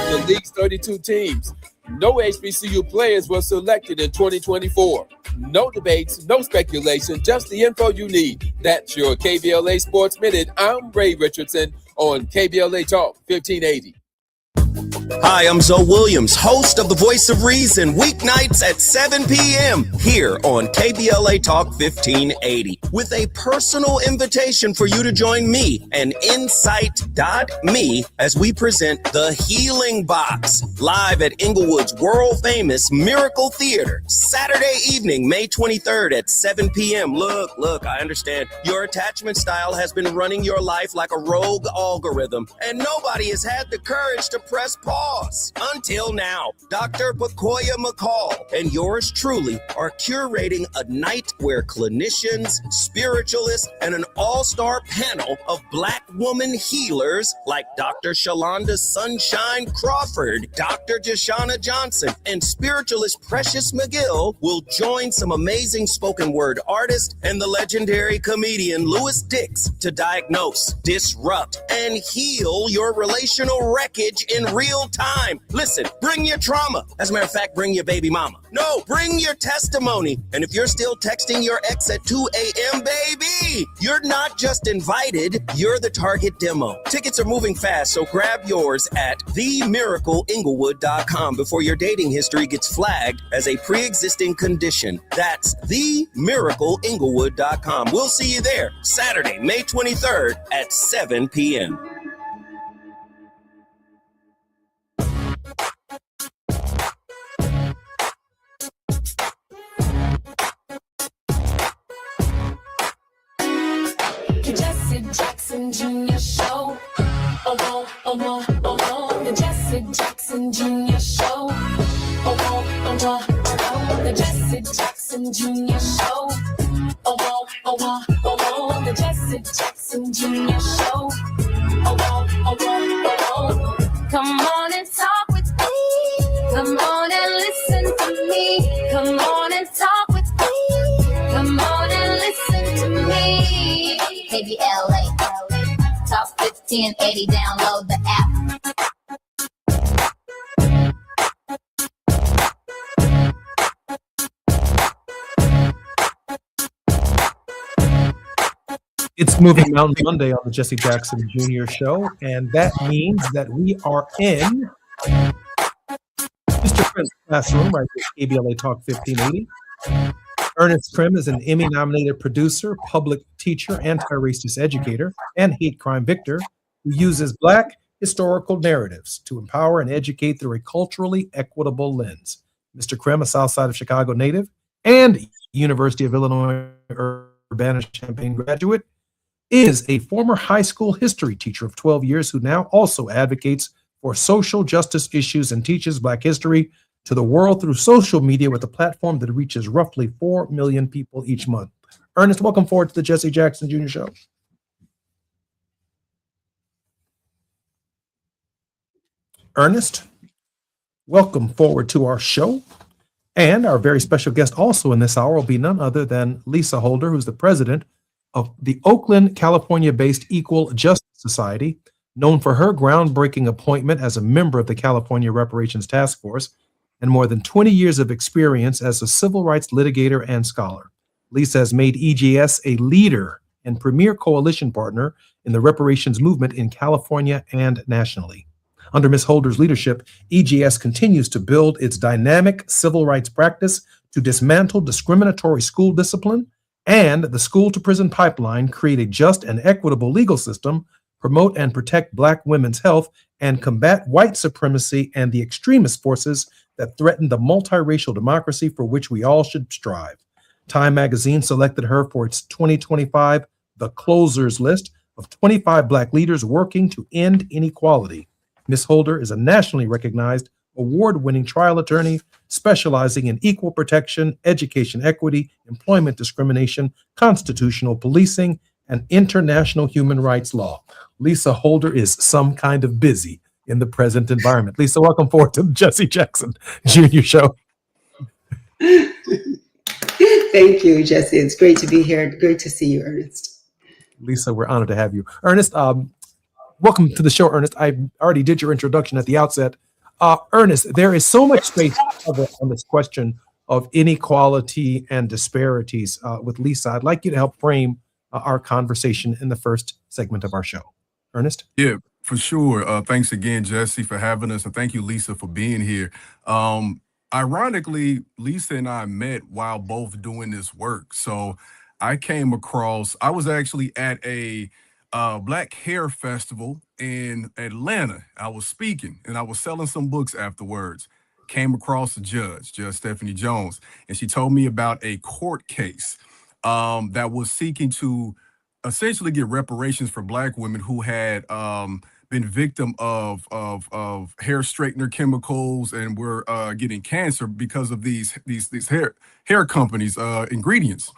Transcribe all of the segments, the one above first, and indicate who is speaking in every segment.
Speaker 1: The league's 32 teams. No HBCU players were selected in 2024. No debates, no speculation, just the info you need. That's your KBLA Sports Minute. I'm Ray Richardson on KBLA Talk 1580.
Speaker 2: Hi, I'm Zoe Williams, host of The Voice of Reason, weeknights at 7 p.m. here on KBLA Talk 1580, with a personal invitation for you to join me and Insight.me as we present The Healing Box, live at Inglewood's world-famous Miracle Theater, Saturday evening, May 23rd at 7 p.m. Look, I understand your attachment style has been running your life like a rogue algorithm, and nobody has had the courage to press pause. Until now, Dr. Bakoya McCall and yours truly are curating a night where clinicians, spiritualists, and an all-star panel of Black woman healers like Dr. Shalonda Sunshine Crawford, Dr. Jashana Johnson, and spiritualist Precious McGill will join some amazing spoken word artists and the legendary comedian Louis Dix to diagnose, disrupt, and heal your relational wreckage in real time. Listen, bring your trauma. As a matter of fact, bring your baby mama. No, bring your testimony. And if you're still texting your ex at 2 a.m., baby, you're not just invited, you're the target demo. Tickets are moving fast, so grab yours at themiracleinglewood.com before your dating history gets flagged as a pre-existing condition. That's themiracleinglewood.com. We'll see you there Saturday, May 23rd at 7 p.m.
Speaker 3: Jesse Jackson Jr. Show. The Jesse Jackson Jr. Show. The Jesse Jackson Jr. Show. The Jesse Jackson Jr. Show. Come on and talk with me. Come on and listen to me. Come on and talk with me. Come on and listen to me. KBLA, Talk 1580, download the app.
Speaker 4: It's Moving Mountain Monday on the Jesse Jackson Jr. Show, and that means that we are in Mr. Prince's classroom right here at KBLA Talk 1580. Ernest Krim is an Emmy-nominated producer, public teacher, anti-racist educator, and hate crime victor who uses Black historical narratives to empower and educate through a culturally equitable lens. Mr. Krim, a South Side of Chicago native and University of Illinois Urbana-Champaign graduate, is a former high school history teacher of 12 years who now also advocates for social justice issues and teaches Black history to the world through social media with a platform that reaches roughly 4 million people each month. Ernest, welcome forward to the Jesse Jackson Jr. Show. Ernest, welcome forward to our show. And our very special guest also in this hour will be none other than Lisa Holder, who's the president of the Oakland, California-based Equal Justice Society, known for her groundbreaking appointment as a member of the California Reparations Task Force and more than 20 years of experience as a civil rights litigator and scholar. Lisa has made EJS a leader and premier coalition partner in the reparations movement in California and nationally. Under Ms. Holder's leadership, EJS continues to build its dynamic civil rights practice to dismantle discriminatory school discipline and the school-to-prison pipeline, create a just and equitable legal system, promote and protect Black women's health, and combat white supremacy and the extremist forces that threaten the multiracial democracy for which we all should strive. Time magazine selected her for its 2025 The Closers list of 25 Black leaders working to end inequality. Ms. Holder is a nationally recognized, award-winning trial attorney specializing in equal protection, education equity, employment discrimination, constitutional policing, and international human rights law. Lisa Holder is some kind of busy in the present environment. Lisa, welcome forward to the Jesse Jackson Jr. Show.
Speaker 5: Thank you, Jesse. It's great to be here. Great to see you, Ernest.
Speaker 4: Lisa, we're honored to have you. Ernest, welcome to the show, Ernest. I already did your introduction at the outset. Ernest, there is so much space to cover on this question of inequality and disparities with Lisa. I'd like you to help frame our conversation in the first segment of our show. Ernest?
Speaker 6: Yeah, for sure. Thanks again, Jesse, for having us. And thank you, Lisa, for being here. Ironically, Lisa and I met while both doing this work. So I was actually at a Black Hair Festival in Atlanta. I was speaking and I was selling some books afterwards. Came across a Judge Stephanie Jones, and she told me about a court case that was seeking to essentially get reparations for Black women who had been victim of hair straightener chemicals and were getting cancer because of these hair companies' ingredients.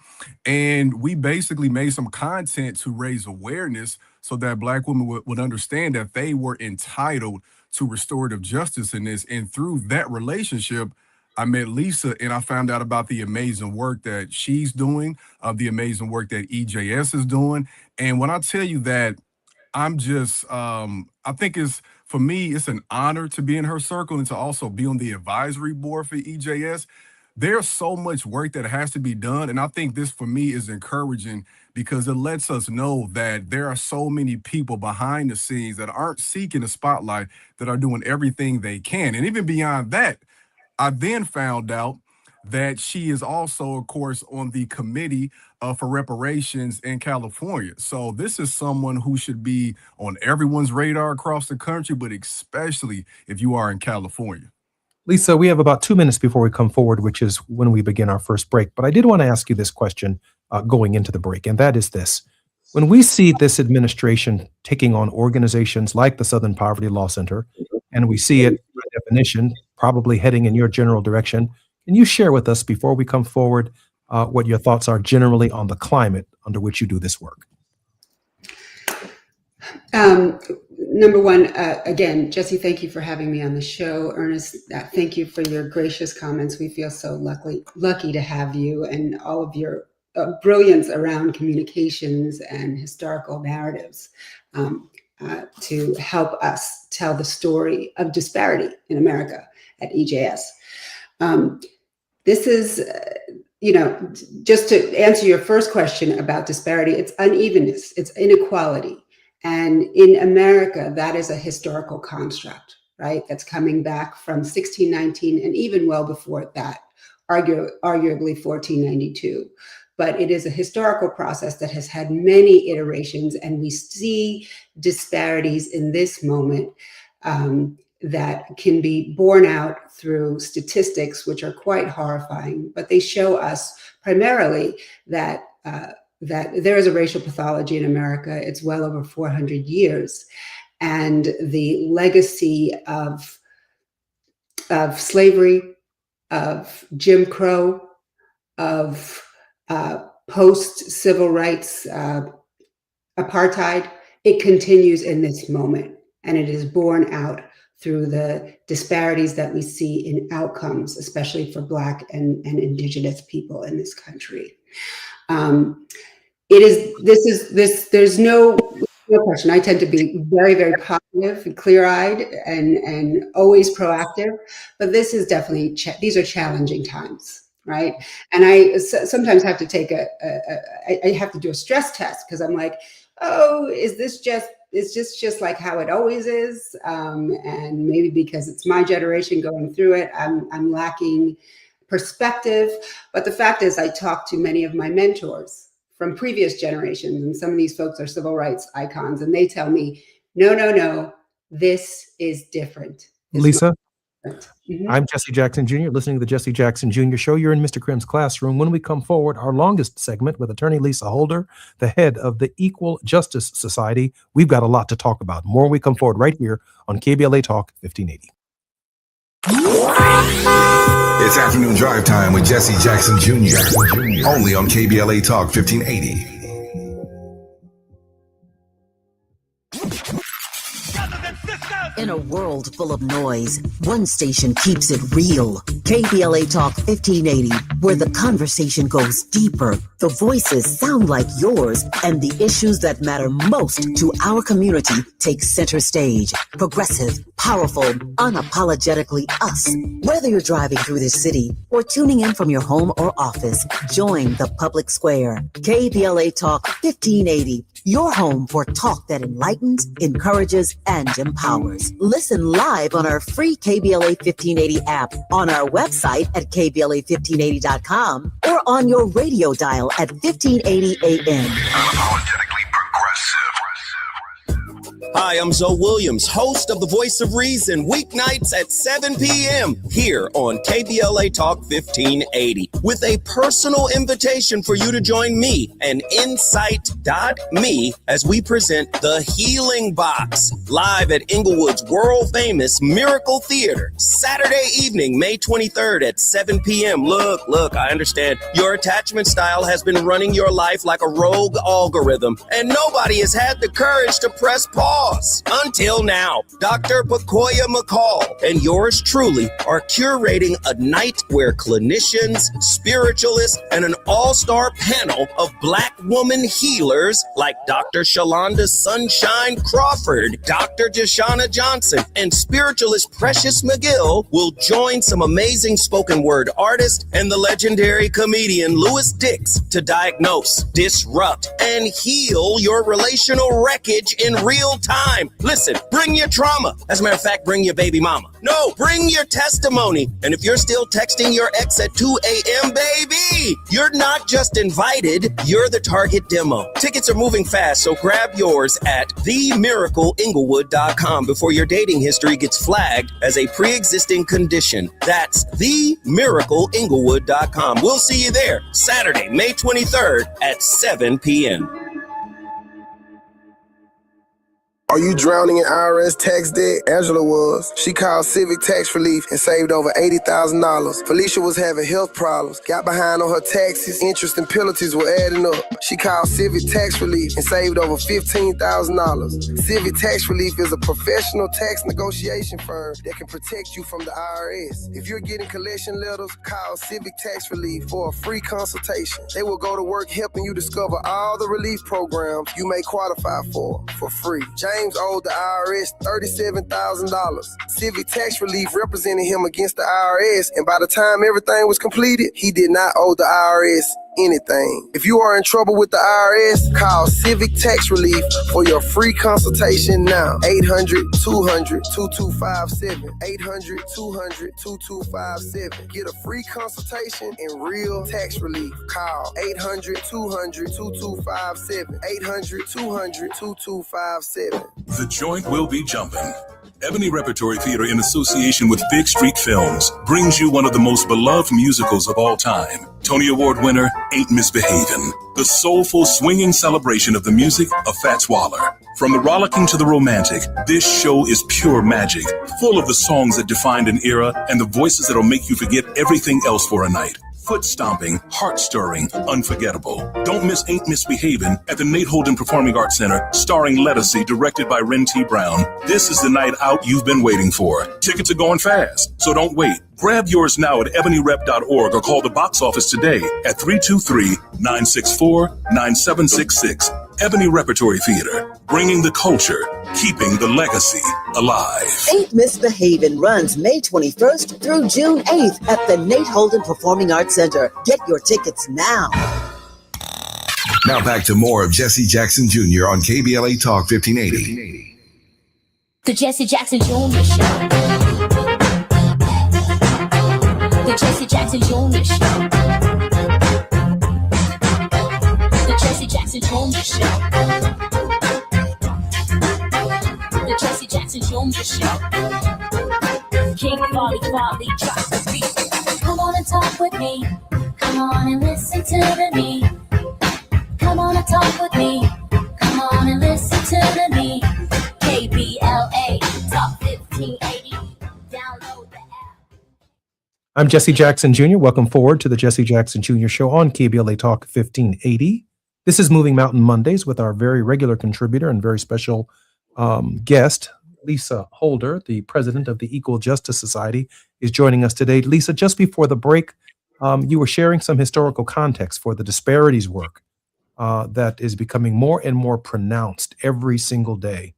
Speaker 6: And we basically made some content to raise awareness so that Black women would understand that they were entitled to restorative justice in this. And through that relationship, I met Lisa and I found out about the amazing work that she's doing, the amazing work that EJS is doing. And when I tell you that, I'm just, I think for me, it's an honor to be in her circle and to also be on the advisory board for EJS. There's so much work that has to be done. And I think this for me is encouraging because it lets us know that there are so many people behind the scenes that aren't seeking the spotlight, that are doing everything they can. And even beyond that, I then found out that she is also, of course, on the committee for reparations in California. So this is someone who should be on everyone's radar across the country, but especially if you are in California.
Speaker 4: Lisa, we have about 2 minutes before we come forward, which is when we begin our first break. But I did want to ask you this question going into the break, and that is this. When we see this administration taking on organizations like the Southern Poverty Law Center, and we see it, by definition, probably heading in your general direction, can you share with us before we come forward what your thoughts are generally on the climate under which you do this work?
Speaker 5: Number one, again, Jesse, thank you for having me on the show. Ernest, thank you for your gracious comments. We feel so lucky to have you and all of your brilliance around communications and historical narratives to help us tell the story of disparity in America at EJS. This is, just to answer your first question about disparity, it's unevenness, it's inequality. And in America, that is a historical construct, right? That's coming back from 1619 and even well before that. arguably 1492. But it is a historical process that has had many iterations, and we see disparities in this moment that can be borne out through statistics, which are quite horrifying. But they show us primarily that there is a racial pathology in America. It's well over 400 years. And the legacy of slavery, of Jim Crow, of post-civil rights apartheid, it continues in this moment. And it is borne out through the disparities that we see in outcomes, especially for Black and Indigenous people in this country. There's no question. I tend to be very, very positive and clear-eyed and always proactive, but this is definitely, these are challenging times, right? And I sometimes have to take I have to do a stress test, because I'm like, oh, is this just like how it always is? And maybe because it's my generation going through it, I'm lacking perspective. But the fact is, I talk to many of my mentors from previous generations, and some of these folks are civil rights icons, and they tell me, no, this is different.
Speaker 4: Lisa, I'm Jesse Jackson Jr., listening to the Jesse Jackson Jr. Show. You're in Mr. Krim's classroom. When we come forward, our longest segment with attorney Lisa Holder, the head of the Equal Justice Society. We've got a lot to talk about. More when we come forward right here on KBLA Talk 1580.
Speaker 7: It's afternoon drive time with Jesse Jackson Jr. Only on KBLA Talk 1580.
Speaker 8: In a world full of noise, one station keeps it real. KBLA Talk 1580, where the conversation goes deeper, the voices sound like yours, and the issues that matter most to our community take center stage. Progressive, powerful, unapologetically us. Whether you're driving through this city or tuning in from your home or office, join the public square. KBLA Talk 1580. Your home for talk that enlightens, encourages, and empowers. Listen live on our free KBLA 1580 app, on our website at KBLA1580.com, or on your radio dial at 1580 AM.
Speaker 7: Unapologetically progressive.
Speaker 2: Hi, I'm Zoe Williams, host of The Voice of Reason, weeknights at 7 p.m. here on KBLA Talk 1580, with a personal invitation for you to join me and Insight.me as we present The Healing Box, live at Inglewood's world-famous Miracle Theater, Saturday evening, May 23rd at 7 p.m. Look, I understand your attachment style has been running your life like a rogue algorithm, and nobody has had the courage to press pause. Until now, Dr. Pacoya McCall and yours truly are curating a night where clinicians, spiritualists, and an all-star panel of Black woman healers like Dr. Shalonda Sunshine Crawford, Dr. Jashana Johnson, and spiritualist Precious McGill will join some amazing spoken word artists and the legendary comedian Louis Dix to diagnose, disrupt, and heal your relational wreckage in real time. Listen, bring your trauma. As a matter of fact, bring your baby mama. No, bring your testimony. And if you're still texting your ex at 2 a.m., baby, you're not just invited, you're the target demo. Tickets are moving fast, so grab yours at themiracleinglewood.com before your dating history gets flagged as a pre-existing condition. That's themiracleinglewood.com. We'll see you there Saturday, May 23rd at 7 p.m.
Speaker 9: Are you drowning in IRS tax debt? Angela was. She called Civic Tax Relief and saved over $80,000. Felicia was having health problems, got behind on her taxes, interest and penalties were adding up. She called Civic Tax Relief and saved over $15,000. Civic Tax Relief is a professional tax negotiation firm that can protect you from the IRS. If you're getting collection letters, call Civic Tax Relief for a free consultation. They will go to work helping you discover all the relief programs you may qualify for free. James owed the IRS $37,000. Civic Tax Relief represented him against the IRS, and by the time everything was completed, he did not owe the IRS anything. If you are in trouble with the IRS, call Civic Tax Relief for your free consultation now. 800-200-2257. 800-200-2257. Get a free consultation and real tax relief. Call 800-200-2257. 800-200-2257.
Speaker 10: The joint will be jumping. Ebony Repertory Theater, in association with Big Street Films, brings you one of the most beloved musicals of all time. Tony Award winner, Ain't Misbehavin'. The soulful, swinging celebration of the music of Fats Waller. From the rollicking to the romantic, this show is pure magic, full of the songs that defined an era and the voices that'll make you forget everything else for a night. Foot stomping, heart stirring, unforgettable. Don't miss Ain't Misbehavin' at the Nate Holden Performing Arts Center, starring Lettucey, directed by Ren T. Brown. This is the night out you've been waiting for. Tickets are going fast, so don't wait. Grab yours now at ebonyrep.org or call the box office today at 323-964-9766. Ebony Repertory Theater, bringing the culture, keeping the legacy alive.
Speaker 8: Ain't Misbehavin' runs May 21st through June 8th at the Nate Holden Performing Arts Center. Get your tickets now.
Speaker 7: Now back to more of Jesse Jackson Jr. on KBLA Talk 1580.
Speaker 3: The Jesse Jackson Jr. Show. The Jesse Jackson Jr. Show. The Jesse Jackson Jr. Show. The Jesse Jackson Jr. Show. King Farley, drop the beat. Come on and talk with me. Come on and listen to me. Come on and talk with me. Come on and listen to me. KBLA Talk 1580. Download the app.
Speaker 4: I'm Jesse Jackson Jr. Welcome forward to the Jesse Jackson Jr. Show on KBLA Talk 1580. This is Moving Mountain Mondays with our very regular contributor and very special guest, Lisa Holder, the president of the Equal Justice Society, is joining us today. Lisa, just before the break, you were sharing some historical context for the disparities work that is becoming more and more pronounced every single day.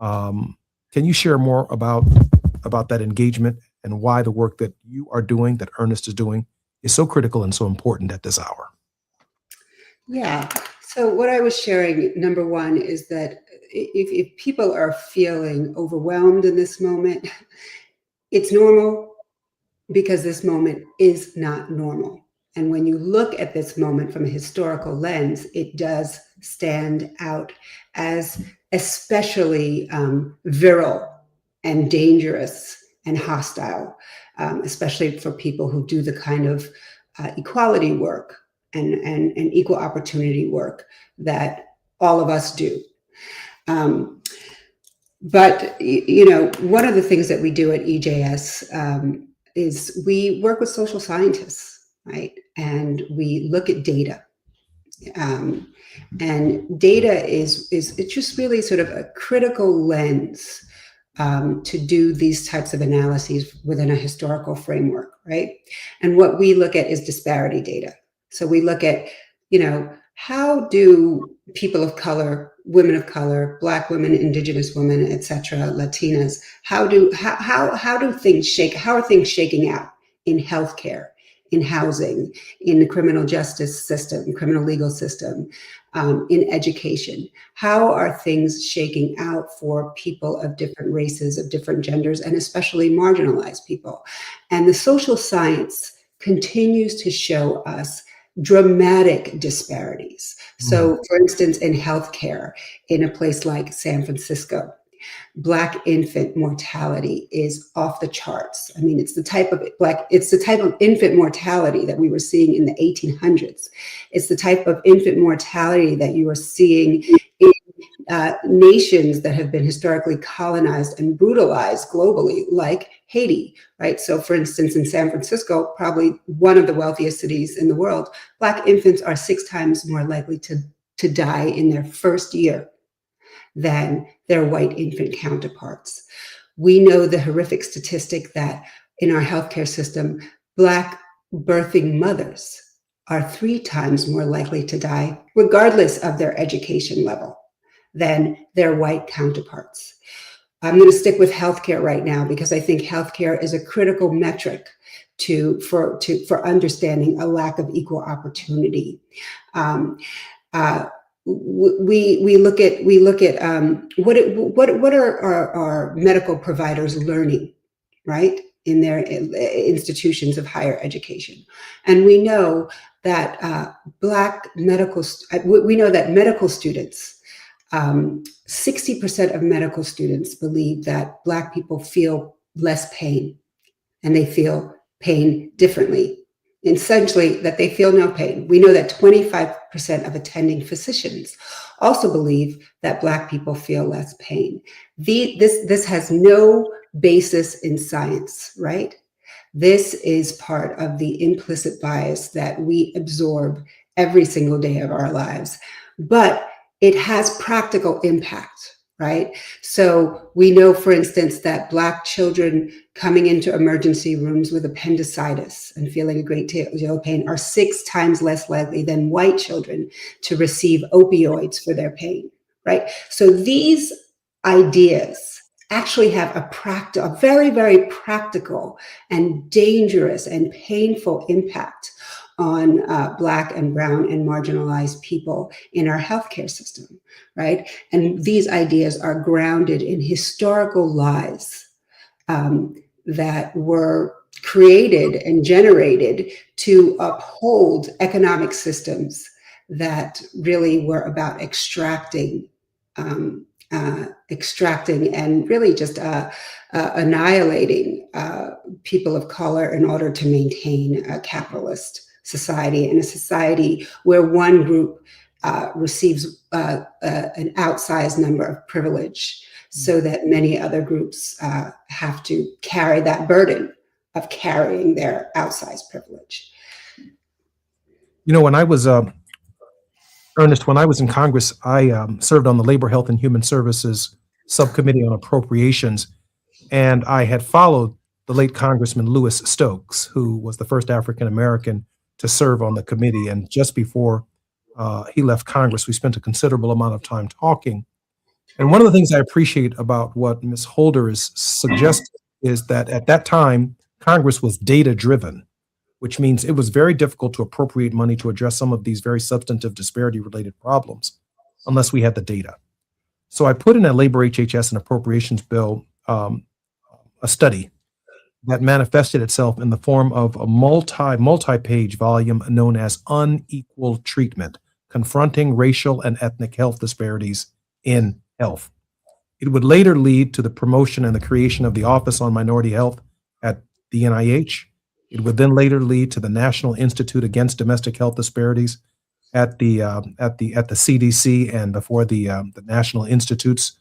Speaker 4: Can you share more about that engagement and why the work that you are doing, that Ernest is doing, is so critical and so important at this hour?
Speaker 5: Yeah. So what I was sharing, number one, is that if people are feeling overwhelmed in this moment, it's normal, because this moment is not normal. And when you look at this moment from a historical lens, it does stand out as especially virile and dangerous and hostile, especially for people who do the kind of equality work and equal opportunity work that all of us do. But, you know, one of the things that we do at EJS is we work with social scientists, right? And we look at data. And data is it's just really sort of a critical lens to do these types of analyses within a historical framework, right? And what we look at is disparity data. So we look at, you know, how do people of color, women of color, Black women, Indigenous women, et cetera, Latinas, how are things shaking out in healthcare, in housing, in the criminal justice system, criminal legal system, in education? How are things shaking out for people of different races, of different genders, and especially marginalized people? And the social science continues to show us dramatic disparities. So, for instance, in healthcare, in a place like San Francisco, Black infant mortality is off the charts. I mean, it's the type of infant mortality that we were seeing in the 1800s. It's the type of infant mortality that you are seeing in nations that have been historically colonized and brutalized globally, like Haiti, right? So, for instance, in San Francisco, probably one of the wealthiest cities in the world, Black infants are 6 times more likely to die in their first year than their white infant counterparts. We know the horrific statistic that in our healthcare system, Black birthing mothers are 3 times more likely to die, regardless of their education level, than their white counterparts. I'm going to stick with healthcare right now because I think healthcare is a critical metric for understanding a lack of equal opportunity. We look at what are our medical providers learning, right, in their institutions of higher education, and we know that medical students, 60% of medical students believe that Black people feel less pain, and they feel pain differently. Essentially, that they feel no pain. We know that 25% of attending physicians also believe that Black people feel less pain. This has no basis in science, right? This is part of the implicit bias that we absorb every single day of our lives, but it has practical impact, right? So we know, for instance, that Black children coming into emergency rooms with appendicitis and feeling a great deal of pain are 6 times less likely than white children to receive opioids for their pain, right? So these ideas actually have a very, very practical and dangerous and painful impact on Black and brown and marginalized people in our healthcare system, right? And these ideas are grounded in historical lies that were created and generated to uphold economic systems that really were about extracting and really just annihilating people of color in order to maintain a capitalist society, and a society where one group receives an outsized number of privilege, so that many other groups have to carry that burden of carrying their outsized privilege.
Speaker 4: You know, when I was Ernest, when I was in Congress, I served on the Labor, Health, and Human Services Subcommittee on Appropriations, and I had followed the late Congressman Louis Stokes, who was the first African American to serve on the committee. And just before he left Congress, we spent a considerable amount of time talking. And one of the things I appreciate about what Ms. Holder is suggesting is that at that time, Congress was data-driven, which means it was very difficult to appropriate money to address some of these very substantive disparity-related problems unless we had the data. So I put in a labor HHS and appropriations bill a study that manifested itself in the form of a multi-page volume known as Unequal Treatment: Confronting Racial and Ethnic Health Disparities in Health. It would later lead to the promotion and the creation of the Office on Minority Health at the NIH. It would then later lead to the National Institute Against Domestic Health Disparities at the CDC, and before the National Institutes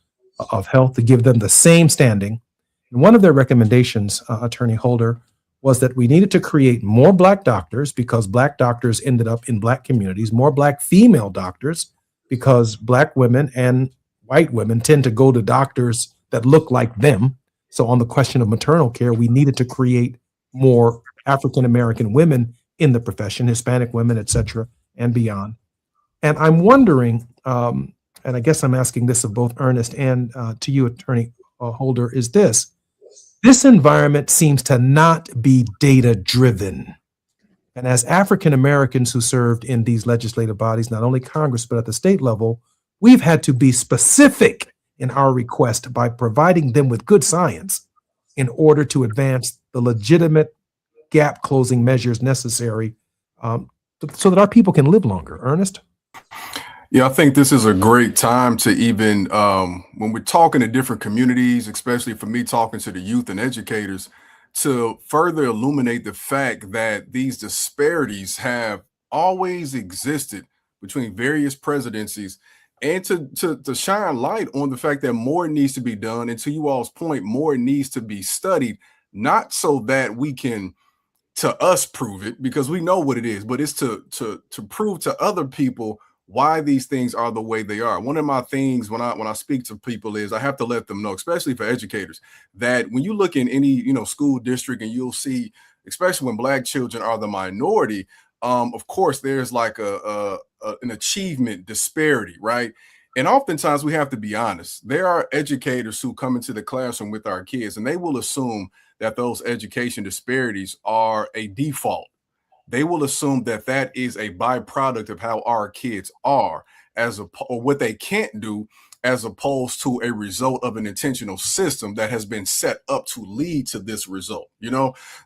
Speaker 4: of Health, to give them the same standing. And one of their recommendations, Attorney Holder, was that we needed to create more Black doctors because Black doctors ended up in Black communities, more Black female doctors because Black women and white women tend to go to doctors that look like them. So on the question of maternal care, we needed to create more African American women in the profession, Hispanic women, et cetera, and beyond. And I'm wondering, and I guess I'm asking this of both Ernest and to you, Attorney Holder, is this environment seems to not be data-driven. And as African Americans who served in these legislative bodies, not only Congress, but at the state level, we've had to be specific in our request by providing them with good science in order to advance the legitimate gap closing measures necessary so that our people can live longer. Ernest?
Speaker 6: Yeah, I think this is a great time to even, when we're talking to different communities, especially for me talking to the youth and educators, to further illuminate the fact that these disparities have always existed between various presidencies, and to shine light on the fact that more needs to be done. And to you all's point, more needs to be studied, not so that we can, to us, prove it, because we know what it is, but it's to prove to other people why these things are the way they are. One of my things when I speak to people is I have to let them know, especially for educators, that when you look in any school district and you'll see, especially when Black children are the minority, of course there's like an achievement disparity, right? And oftentimes we have to be honest. There are educators who come into the classroom with our kids and they will assume that those education disparities are a default. They will assume that that is a byproduct of how our kids are, or what they can't do, as opposed to a result of an intentional system that has been set up to lead to this result.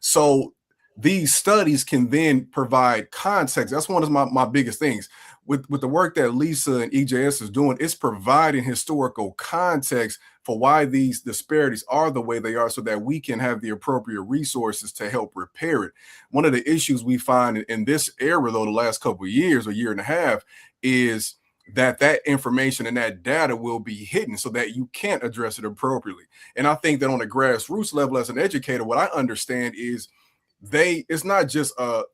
Speaker 6: So these studies can then provide context. That's one of my biggest things with the work that Lisa and EJS is doing. It's providing historical context for why these disparities are the way they are, so that we can have the appropriate resources to help repair it. One of the issues we find in this era, though, the last couple of years or year and a half, is that information and that data will be hidden so that you can't address it appropriately. And I think that on a grassroots level, as an educator, what I understand is it's not just a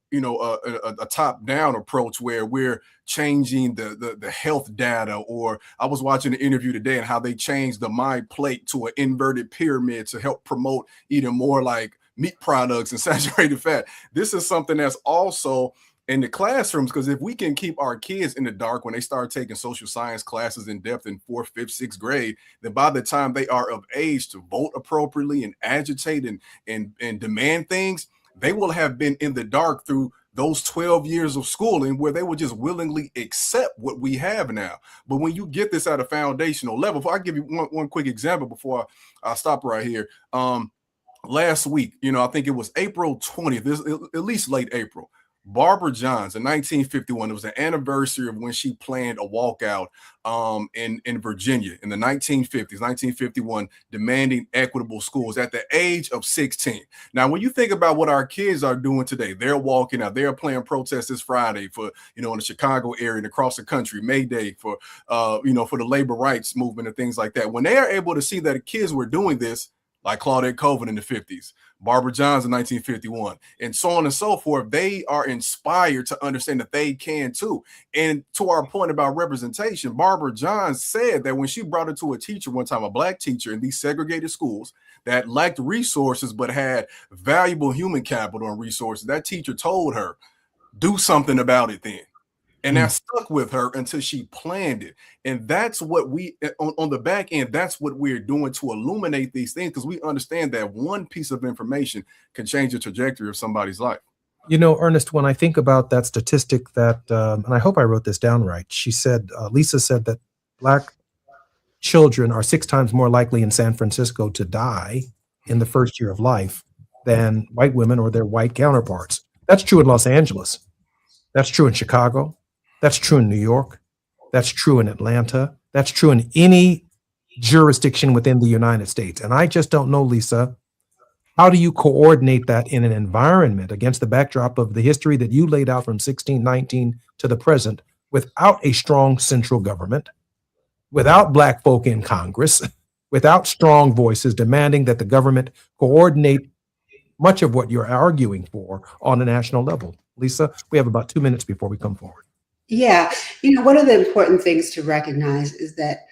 Speaker 6: top-down approach where we're changing the health data. Or I was watching an interview today and how they changed the My Plate to an inverted pyramid to help promote eating more like meat products and saturated fat. This is something that's also in the classrooms, because if we can keep our kids in the dark when they start taking social science classes in depth in 4th, 5th, 6th grade, then by the time they are of age to vote appropriately and agitate and demand things, they will have been in the dark through those 12 years of schooling where they will just willingly accept what we have now. But when you get this at a foundational level, I'll give you one quick example before I stop right here. Last week, I think it was April 20th, at least late April, Barbara Johns in 1951, it was the anniversary of when she planned a walkout in Virginia in the 1950s, 1951, demanding equitable schools at the age of 16. Now, when you think about what our kids are doing today, they're walking out, they're playing protests this Friday for, in the Chicago area and across the country, May Day for, for the labor rights movement and things like that. When they are able to see that the kids were doing this, like Claudette Colvin in the 50s, Barbara Johns in 1951, and so on and so forth, they are inspired to understand that they can too. And to our point about representation, Barbara Johns said that when she brought it to a teacher one time, a Black teacher in these segregated schools that lacked resources but had valuable human capital and resources, that teacher told her, do something about it then. And that stuck with her until she planned it. And that's what we, on the back end, that's what we're doing to illuminate these things, because we understand that one piece of information can change the trajectory of somebody's life.
Speaker 4: Ernest, when I think about that statistic that, and I hope I wrote this down right, she said, Lisa said that Black children are 6 times more likely in San Francisco to die in the first year of life than white women or their white counterparts. That's true in Los Angeles. That's true in Chicago. That's true in New York. That's true in Atlanta. That's true in any jurisdiction within the United States. And I just don't know, Lisa, how do you coordinate that in an environment against the backdrop of the history that you laid out from 1619 to the present, without a strong central government, without Black folk in Congress, without strong voices demanding that the government coordinate much of what you're arguing for on a national level? Lisa, we have about 2 minutes before we come forward.
Speaker 5: Yeah. One of the important things to recognize is that,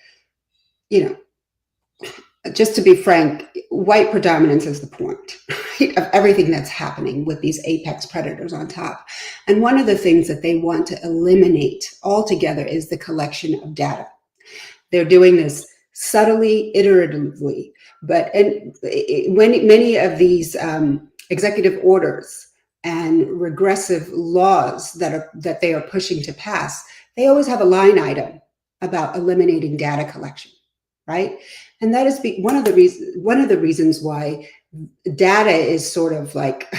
Speaker 5: just to be frank, white predominance is the point, right, of everything that's happening with these apex predators on top. And one of the things that they want to eliminate altogether is the collection of data. They're doing this subtly, iteratively, but when many of these executive orders and regressive laws that they are pushing to pass, they always have a line item about eliminating data collection, right? And that is one of the reasons why data is sort of like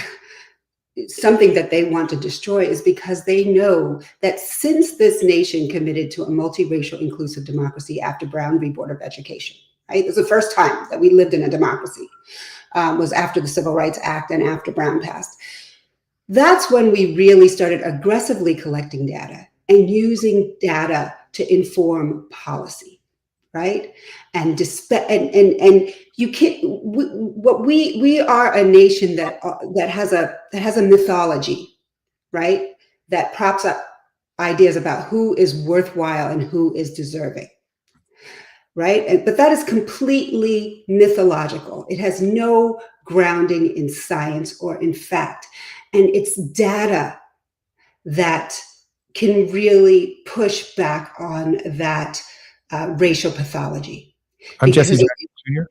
Speaker 5: something that they want to destroy, is because they know that since this nation committed to a multiracial inclusive democracy after Brown v. Board of Education, right? It was the first time that we lived in a democracy, was after the Civil Rights Act and after Brown passed. That's when we really started aggressively collecting data and using data to inform policy, right? And you can't. We are a nation that has a mythology, right? That props up ideas about who is worthwhile and who is deserving, right? But that is completely mythological. It has no grounding in science or in fact. And it's data that can really push back on that racial pathology.
Speaker 4: I'm Jesse Jackson Jr.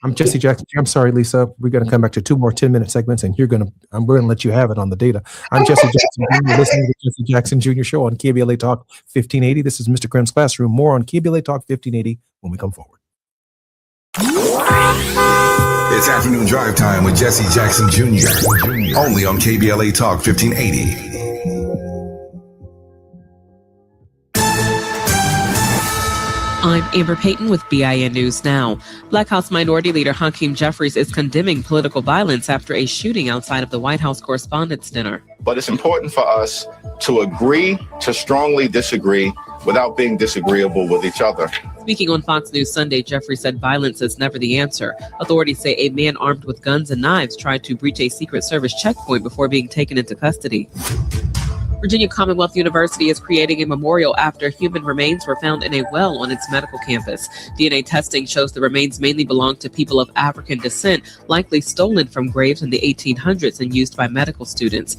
Speaker 4: I'm Jesse Jackson. I'm sorry, Lisa. We're going to come back to 2 more 10-minute segments, and we're going to let you have it on the data. I'm Jesse Jackson. You're listening to the Jesse Jackson Jr. Show on KBLA Talk 1580. This is Mr. Krim's Classroom. More on KBLA Talk 1580 when we come forward.
Speaker 7: It's afternoon drive time with Jesse Jackson Jr. Only on KBLA Talk 1580.
Speaker 11: I'm Amber Payton with BIN News Now. Black House Minority Leader Hakeem Jeffries is condemning political violence after a shooting outside of the White House Correspondents' Dinner.
Speaker 12: But it's important for us to agree to strongly disagree without being disagreeable with each other.
Speaker 11: Speaking on Fox News Sunday, Jeffries said violence is never the answer. Authorities say a man armed with guns and knives tried to breach a Secret Service checkpoint before being taken into custody. Virginia Commonwealth University is creating a memorial after human remains were found in a well on its medical campus. DNA testing shows the remains mainly belong to people of African descent, likely stolen from graves in the 1800s and used by medical students.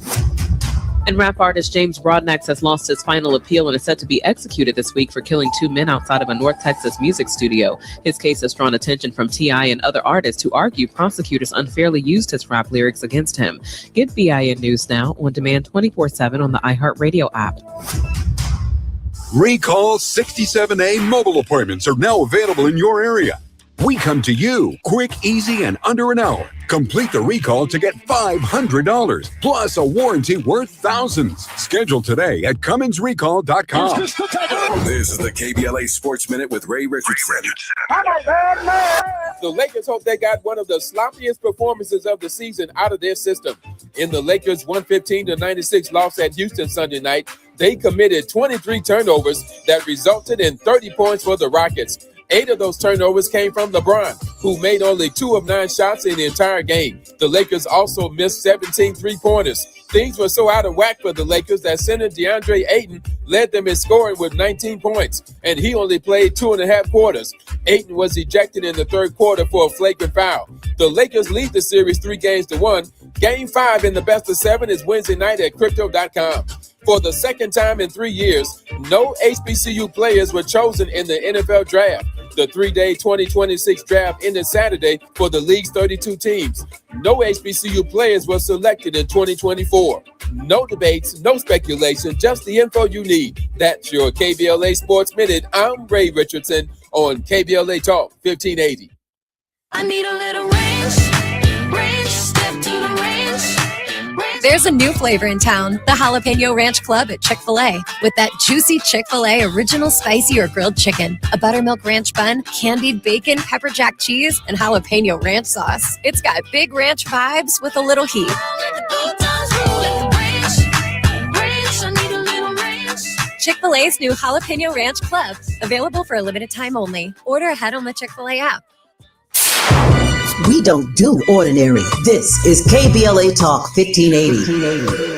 Speaker 11: And rap artist James Broadnax has lost his final appeal and is set to be executed this week for killing 2 men outside of a North Texas music studio. His case has drawn attention from T.I. and other artists who argue prosecutors unfairly used his rap lyrics against him. Get BIN News Now on demand 24/7 on the iHeartRadio app.
Speaker 13: Recall 67A mobile appointments are now available in your area. We come to you quick, easy, and under an hour. Complete the recall to get $500 plus a warranty worth thousands. Schedule today at Cummins.recall.com.
Speaker 7: This is the KBLA Sports Minute with Ray Richardson.
Speaker 1: The Lakers hope they got one of the sloppiest performances of the season out of their system. In the Lakers' 115-96 loss at Houston Sunday night, they committed 23 turnovers that resulted in 30 points for the Rockets. 8 of those turnovers came from LeBron, who made only 2 of 9 shots in the entire game. The Lakers also missed 17 three-pointers. Things were so out of whack for the Lakers that center DeAndre Ayton led them in scoring with 19 points, and he only played 2.5 quarters. Ayton was ejected in the third quarter for a flagrant foul. The Lakers lead the series 3-1. Game 5 in the best of 7 is Wednesday night at Crypto.com. For the second time in 3 years, no HBCU players were chosen in the NFL draft. The 3-day 2026 draft ended Saturday for the league's 32 teams. No HBCU players were selected in 2024. No debates, no speculation, just the info you need. That's your KBLA Sports Minute. I'm Ray Richardson on KBLA Talk 1580.
Speaker 3: I need a little range, step to the range.
Speaker 14: There's a new flavor in town, the Jalapeno Ranch Club at Chick-fil-A. With that juicy Chick-fil-A original spicy or grilled chicken, a buttermilk ranch bun, candied bacon, pepper jack cheese, and jalapeno ranch sauce. It's got big ranch vibes with a little heat. Chick-fil-A's new Jalapeno Ranch Club, available for a limited time only. Order ahead on the Chick-fil-A app.
Speaker 8: We don't do ordinary. This is KBLA Talk 1580.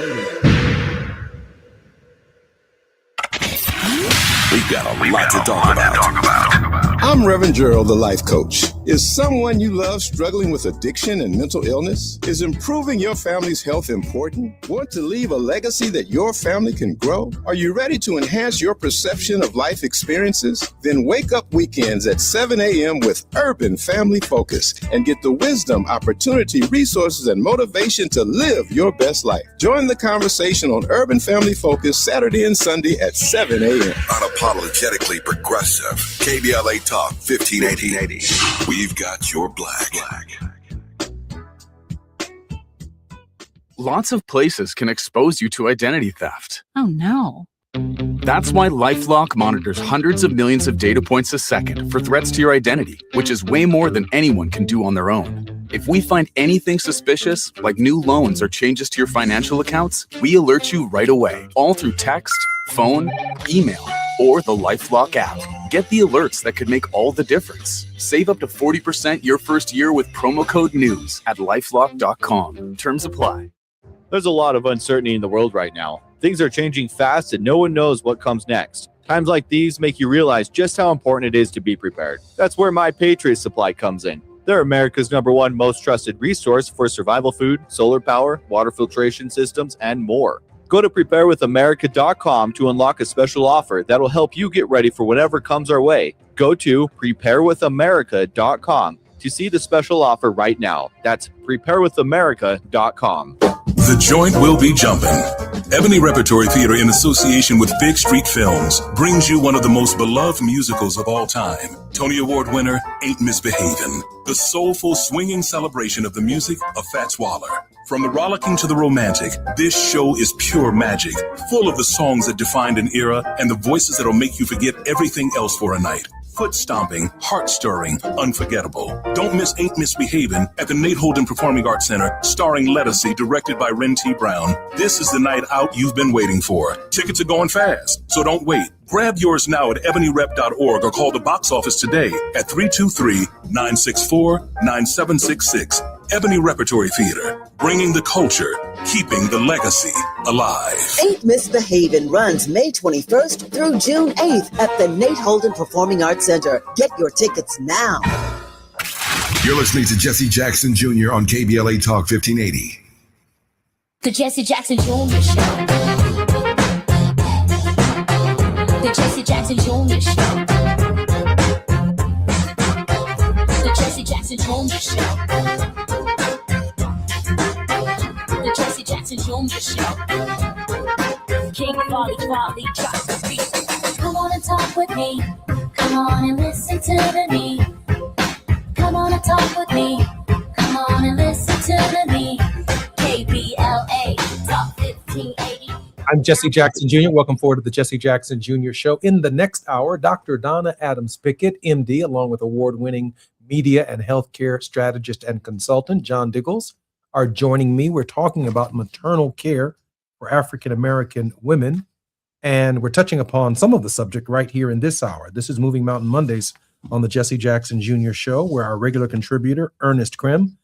Speaker 7: We've got a lot to talk about.
Speaker 15: I'm Reverend Gerald, the life coach. Is someone you love struggling with addiction and mental illness? Is improving your family's health important? Want to leave a legacy that your family can grow? Are you ready to enhance your perception of life experiences? Then wake up weekends at 7 a.m. with Urban Family Focus and get the wisdom, opportunity, resources, and motivation to live your best life. Join the conversation on Urban Family Focus Saturday and Sunday at 7 a.m.
Speaker 7: Unapologetically progressive. KBLA Talk 1580. We've got your black.
Speaker 16: Lots of places can expose you to identity theft.
Speaker 17: Oh no.
Speaker 16: That's why LifeLock monitors hundreds of millions of data points a second for threats to your identity, which is way more than anyone can do on their own. If we find anything suspicious, like new loans or changes to your financial accounts, we alert you right away, all through text, phone, email, or the LifeLock app. Get the alerts that could make all the difference. Save up to 40% your first year with promo code NEWS at LifeLock.com. Terms apply.
Speaker 18: There's a lot of uncertainty in the world right now. Things are changing fast and no one knows what comes next. Times like these make you realize just how important it is to be prepared. That's where My Patriot Supply comes in. They're America's #1 most trusted resource for survival food, solar power, water filtration systems, and more. Go to preparewithamerica.com to unlock a special offer that will help you get ready for whatever comes our way. Go to preparewithamerica.com to see the special offer right now. That's preparewithamerica.com.
Speaker 10: The joint will be jumping. Ebony Repertory Theater, in association with Big Street Films, brings you one of the most beloved musicals of all time. Tony Award winner, Ain't Misbehavin'. The soulful, swinging celebration of the music of Fats Waller. From the rollicking to the romantic, this show is pure magic, full of the songs that defined an era and the voices that'll make you forget everything else for a night. Foot stomping, heart stirring, unforgettable. Don't miss Ain't Misbehavin' at the Nate Holden Performing Arts Center, starring Lettucey, directed by Ren T. Brown. This is the night out you've been waiting for. Tickets are going fast, so don't wait. Grab yours now at ebonyrep.org or call the box office today at 323-964-9766. Ebony Repertory Theater, bringing the culture, keeping the legacy alive.
Speaker 8: Ain't Misbehavin' runs May 21st through June 8th at the Nate Holden Performing Arts Center. Get your tickets now.
Speaker 7: You're listening to Jesse Jackson Jr. on KBLA Talk 1580.
Speaker 3: The Jesse Jackson Jr. Show. The Jesse Jackson Jr. Show. The Jesse Jackson Jr. Show. The Jesse Jackson Jr. Show. King Folly, drop the beat. Come on and talk with me. Come on and listen to the me. Come on and talk with me. Come on and listen to the me. KBLA Talk 1580.
Speaker 4: I'm Jesse Jackson Jr. Welcome forward to the Jesse Jackson Jr. Show. In the next hour, Dr. Donna Adams Pickett, MD, along with award-winning media and healthcare strategist and consultant John Diggles, are joining me. We're talking about maternal care for African-American women, and we're touching upon some of the subject right here in this hour. This is Moving Mountain Mondays on the Jesse Jackson Jr. Show, where our regular contributor, Ernest Krim,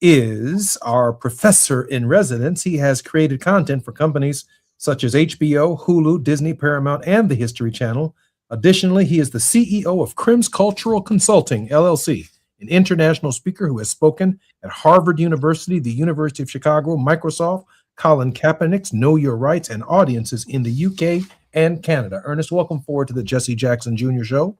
Speaker 4: is our professor in residence. He has created content for companies such as HBO, Hulu, Disney, Paramount, and the History Channel. Additionally, he is the CEO of Krim's Cultural Consulting, LLC, an international speaker who has spoken at Harvard University, the University of Chicago, Microsoft, Colin Kaepernick's Know Your Rights, and audiences in the UK and Canada. Ernest, welcome forward to the Jesse Jackson Jr. Show.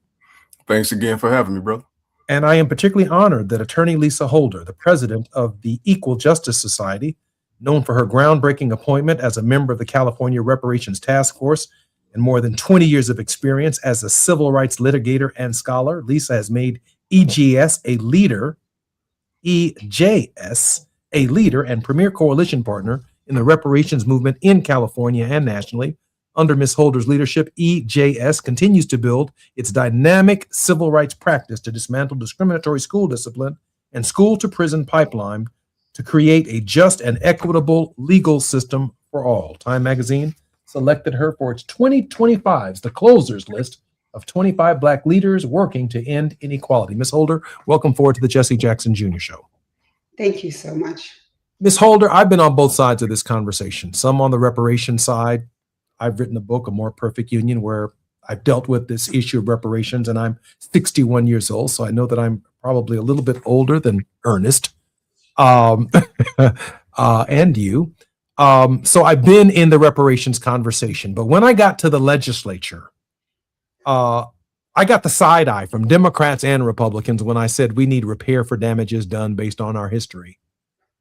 Speaker 6: Thanks again for having me, brother.
Speaker 4: And I am particularly honored that Attorney Lisa Holder, the president of the Equal Justice Society, known for her groundbreaking appointment as a member of the California Reparations Task Force and more than 20 years of experience as a civil rights litigator and scholar, Lisa has made EJS a leader and premier coalition partner in the reparations movement in California and nationally. Under Ms. Holder's leadership, EJS continues to build its dynamic civil rights practice to dismantle discriminatory school discipline and school-to-prison pipeline to create a just and equitable legal system for all. Time magazine selected her for its 2025's The Closers list of 25 Black leaders working to end inequality. Ms. Holder, welcome forward to the Jesse Jackson Jr. Show.
Speaker 5: Thank you so much.
Speaker 4: Ms. Holder, I've been on both sides of this conversation, some on the reparation side. I've written a book, A More Perfect Union, where I've dealt with this issue of reparations, and I'm 61 years old, so I know that I'm probably a little bit older than Ernest and you. So I've been in the reparations conversation, but when I got to the legislature, I got the side eye from Democrats and Republicans when I said we need repair for damages done based on our history,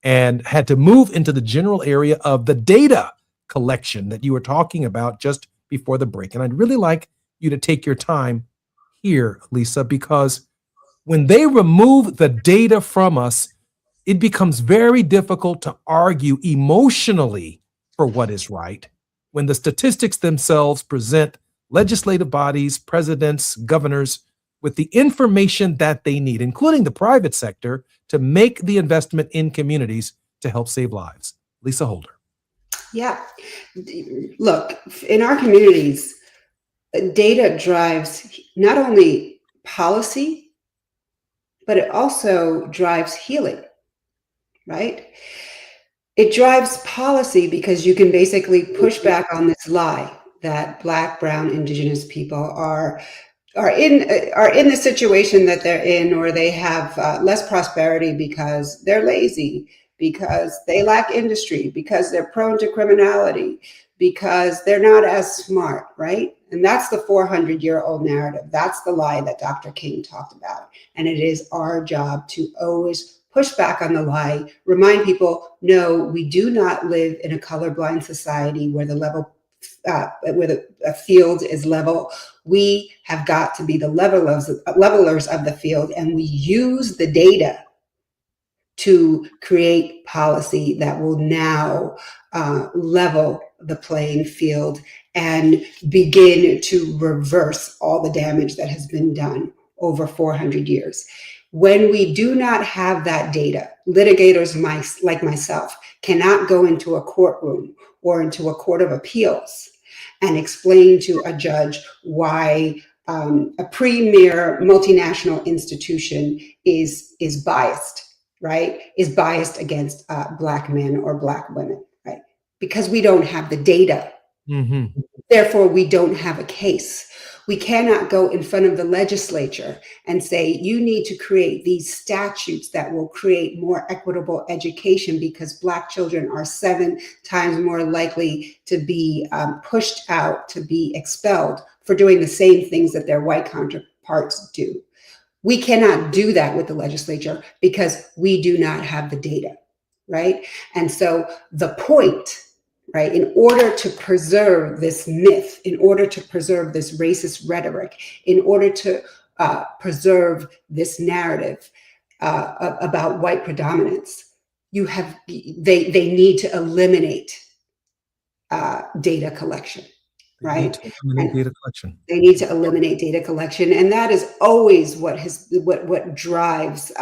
Speaker 4: and had to move into the general area of the data collection that you were talking about just before the break. And I'd really like you to take your time here, Lisa, because when they remove the data from us, it becomes very difficult to argue emotionally for what is right when the statistics themselves present legislative bodies, presidents, governors with the information that they need, including the private sector, to make the investment in communities to help save lives. Lisa Holder.
Speaker 5: Yeah. Look, in our communities, data drives not only policy, but it also drives healing, right? It drives policy because you can basically push back on this lie that Black, Brown, Indigenous people are in the situation that they're in, or they have less prosperity because they're lazy, because they lack industry, because they're prone to criminality, because they're not as smart, right? And that's the 400-year-old narrative. That's the lie that Dr. King talked about. And it is our job to always push back on the lie, remind people, no, we do not live in a colorblind society where the field is level. We have got to be the levelers of the field, and we use the data to create policy that will now level the playing field and begin to reverse all the damage that has been done over 400 years. When we do not have that data, litigators like myself cannot go into a courtroom or into a court of appeals and explain to a judge why a premier multinational institution is biased, right? Is biased against Black men or Black women, right? Because we don't have the data.
Speaker 4: Mm-hmm.
Speaker 5: Therefore, we don't have a case. We cannot go in front of the legislature and say, you need to create these statutes that will create more equitable education because Black children are 7 times more likely to be pushed out, to be expelled for doing the same things that their white counterparts do. We cannot do that with the legislature because we do not have the data, right? And so the point, right, in order to preserve this myth, in order to preserve this racist rhetoric, in order to preserve this narrative about white predominance, they need to eliminate data collection, right? They need to eliminate data collection, and that is always what drives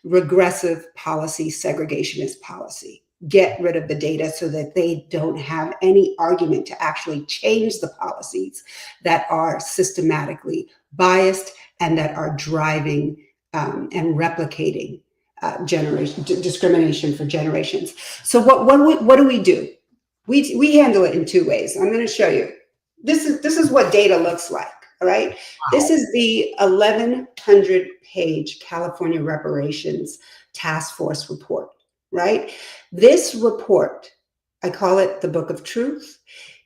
Speaker 5: regressive policy, segregationist policy. Get rid of the data so that they don't have any argument to actually change the policies that are systematically biased and that are driving and replicating discrimination for generations. So what do we do? We handle it in 2 ways. I'm going to show you. This is what data looks like. All right. Wow. This is the 1,100-page California Reparations Task Force report. Right? This report, I call it the Book of Truth.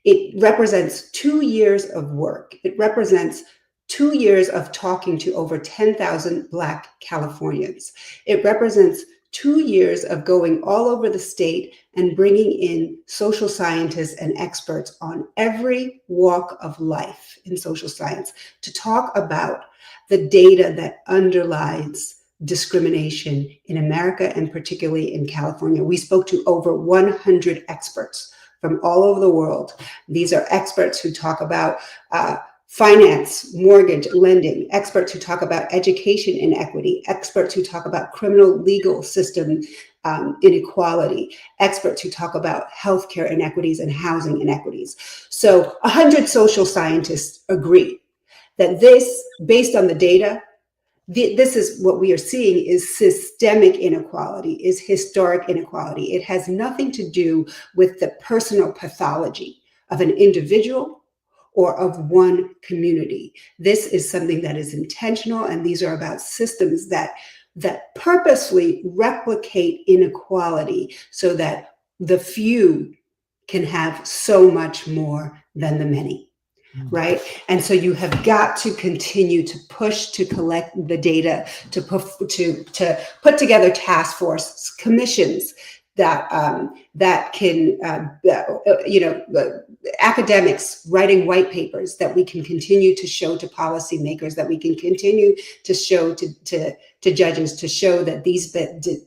Speaker 5: It represents 2 years of work. It represents 2 years of talking to over 10,000 Black Californians. It represents 2 years of going all over the state and bringing in social scientists and experts on every walk of life in social science to talk about the data that underlies discrimination in America and particularly in California. We spoke to over 100 experts from all over the world. These are experts who talk about finance, mortgage, lending, experts who talk about education inequity, experts who talk about criminal legal system inequality, experts who talk about healthcare inequities and housing inequities. So 100 social scientists agree that this, based on the data, this is what we are seeing is systemic inequality, is historic inequality. It has nothing to do with the personal pathology of an individual or of one community. This is something that is intentional, and these are about systems that purposely replicate inequality so that the few can have so much more than the many. Right. And so you have got to continue to push to collect the data, to put together task force commissions that can, academics writing white papers that we can continue to show to policymakers, that we can continue to show to judges, to show that these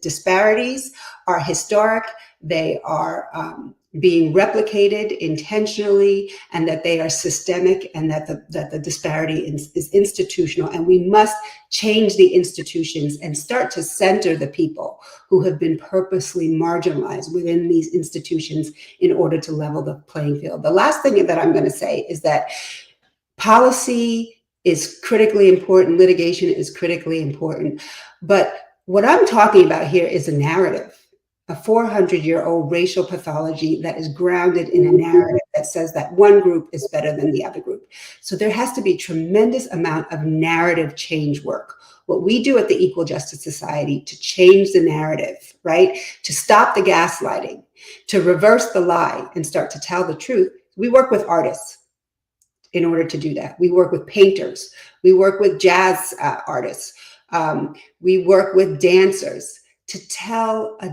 Speaker 5: disparities are historic, they are being replicated intentionally, and that they are systemic, and that the disparity is institutional. And we must change the institutions and start to center the people who have been purposely marginalized within these institutions in order to level the playing field. The last thing that I'm going to say is that policy is critically important, litigation is critically important, but what I'm talking about here is a narrative. A 400-year-old racial pathology that is grounded in a narrative that says that one group is better than the other group. So there has to be a tremendous amount of narrative change work. What we do at the Equal Justice Society to change the narrative, right? To stop the gaslighting, to reverse the lie and start to tell the truth. We work with artists. in order to do that. We work with painters. We work with jazz artists. We work with dancers to tell a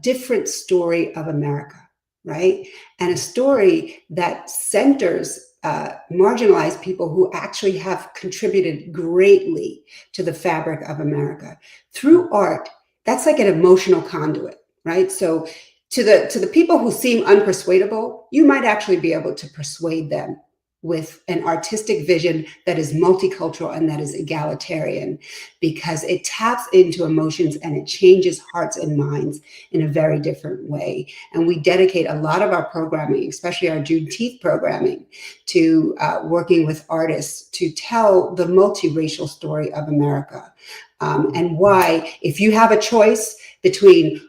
Speaker 5: different story of America, right? And a story that centers marginalized people who actually have contributed greatly to the fabric of America. Through art, that's like an emotional conduit, right? So to the people who seem unpersuadable, you might actually be able to persuade them with an artistic vision that is multicultural and that is egalitarian, because it taps into emotions and it changes hearts and minds in a very different way. And we dedicate a lot of our programming, especially our Juneteenth programming, to working with artists to tell the multiracial story of America, and why, if you have a choice between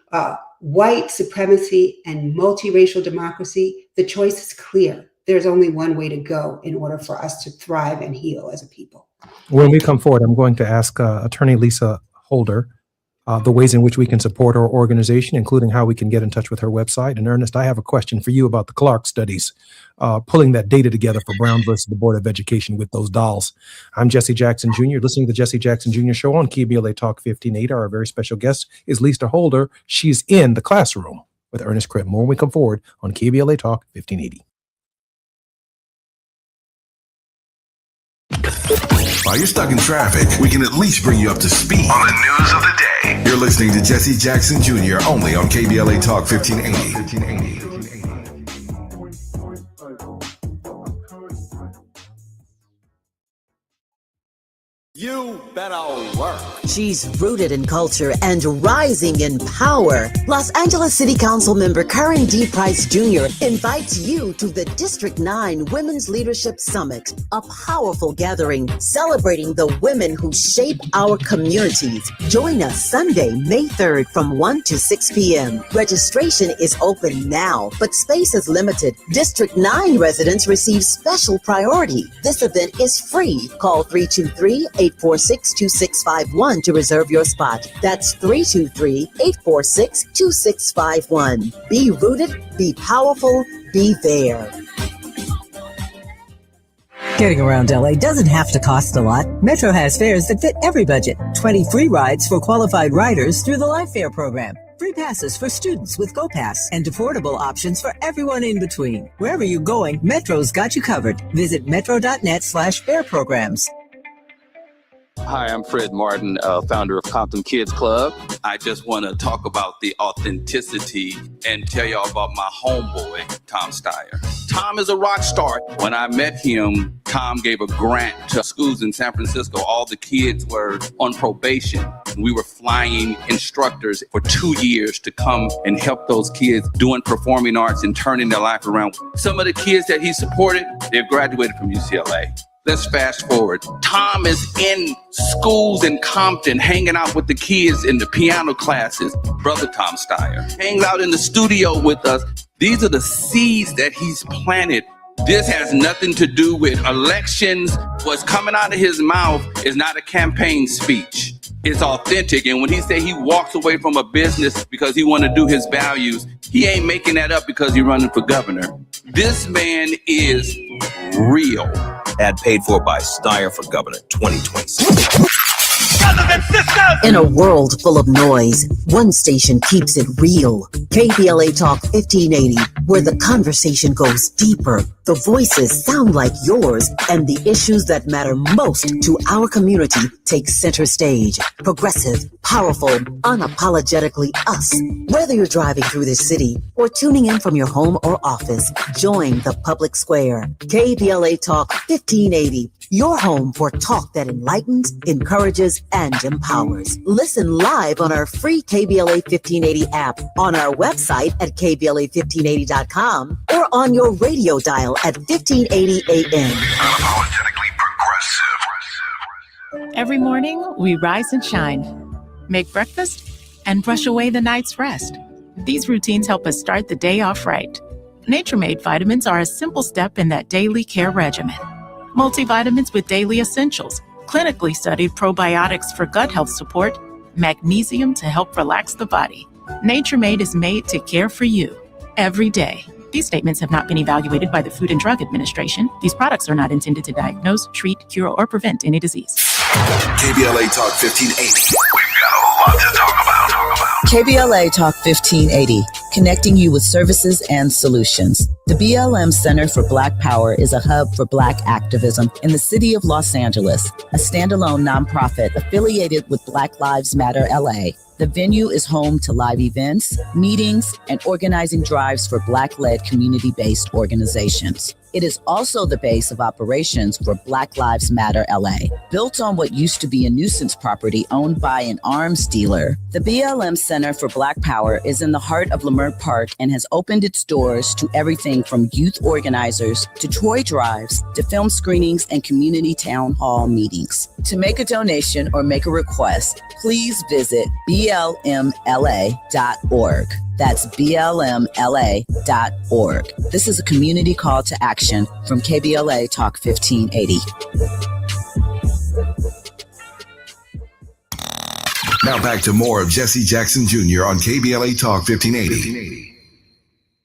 Speaker 5: white supremacy and multiracial democracy, the choice is clear. There's only one way to go in order for us to thrive and heal as a people.
Speaker 4: When we come forward, I'm going to ask Attorney Lisa Holder the ways in which we can support our organization, including how we can get in touch with her website. And Ernest, I have a question for you about the Clark studies, pulling that data together for Brown versus the Board of Education with those dolls. I'm Jesse Jackson Jr., listening to the Jesse Jackson Jr. Show on KBLA Talk 1580. Our very special guest is Lisa Holder. She's in the classroom with Ernest Cribb. More when we come forward on KBLA Talk 1580.
Speaker 7: While you're stuck in traffic, we can at least bring you up to speed on the news of the day. You're listening to Jesse Jackson Jr. only on KBLA Talk 1580.
Speaker 8: You better work. She's rooted in culture and rising in power. Los Angeles City Council member Karen D. Price Jr. invites you to the District 9 Women's Leadership Summit, a powerful gathering celebrating the women who shape our communities. Join us Sunday, May 3rd from 1 to 6 p.m. Registration is open now, but space is limited. District 9 residents receive special priority. This event is free. Call 323-846-2651 to reserve your spot. That's 323-846-2651. Be rooted, be powerful, be there.
Speaker 17: Getting around LA doesn't have to cost a lot. Metro has fares that fit every budget. 20 free rides for qualified riders through the Life Fare program. Free passes for students with GoPass and affordable options for everyone in between. Wherever you're going, Metro's got you covered. Visit metro.net/fare programs.
Speaker 19: Hi, I'm Fred Martin, founder of Compton Kids Club. I just want to talk about the authenticity and tell y'all about my homeboy, Tom Steyer. Tom is a rock star. When I met him, Tom gave a grant to schools in San Francisco. All the kids were on probation. We were flying instructors for 2 years to come and help those kids doing performing arts and turning their life around. Some of the kids that he supported, they've graduated from UCLA. Let's fast forward. Tom is in schools in Compton, hanging out with the kids in the piano classes. Brother Tom Steyer hangs out in the studio with us. These are the seeds that he's planted. This has nothing to do with elections. What's coming out of his mouth is not a campaign speech. It's authentic. And when he say he walks away from a business because he want to do his values, he ain't making that up because he's running for governor. This man is real.
Speaker 20: Ad paid for by Steyer for Governor 2026.
Speaker 8: In a world full of noise, one station keeps it real. KBLA Talk 1580, where the conversation goes deeper, the voices sound like yours, and the issues that matter most to our community take center stage. Progressive, powerful, unapologetically us. Whether you're driving through the city or tuning in from your home or office, join the public square. KBLA Talk 1580, your home for talk that enlightens, encourages, and empowers. Listen live on our free KBLA 1580 app, on our website at KBLA1580.com, or on your radio dial at 1580 AM.
Speaker 7: Unapologetically progressive.
Speaker 21: Every morning, we rise and shine, make breakfast, and brush away the night's rest. These routines help us start the day off right. Nature Made vitamins are a simple step in that daily care regimen. Multivitamins with daily essentials, clinically studied probiotics for gut health support, magnesium to help relax the body. Nature Made is made to care for you every day. These statements have not been evaluated by the Food and Drug Administration. These products are not intended to diagnose, treat, cure, or prevent any disease.
Speaker 7: KBLA Talk 1580. We've got a lot to talk about.
Speaker 17: KBLA Talk 1580, connecting you with services and solutions. The BLM Center for Black Power is a hub for Black activism in the city of Los Angeles, a standalone nonprofit affiliated with Black Lives Matter LA. The venue is home to live events, meetings, and organizing drives for Black-led community-based organizations. It is also the base of operations for Black Lives Matter LA. Built on what used to be a nuisance property owned by an arms dealer, the BLM Center for Black Power is in the heart of Leimert Park and has opened its doors to everything from youth organizers to toy drives to film screenings and community town hall meetings. To make a donation or make a request, please visit blmla.org. That's blmla.org. This is a community call to action from KBLA Talk 1580.
Speaker 7: Now back to more of Jesse Jackson Jr. on KBLA Talk 1580.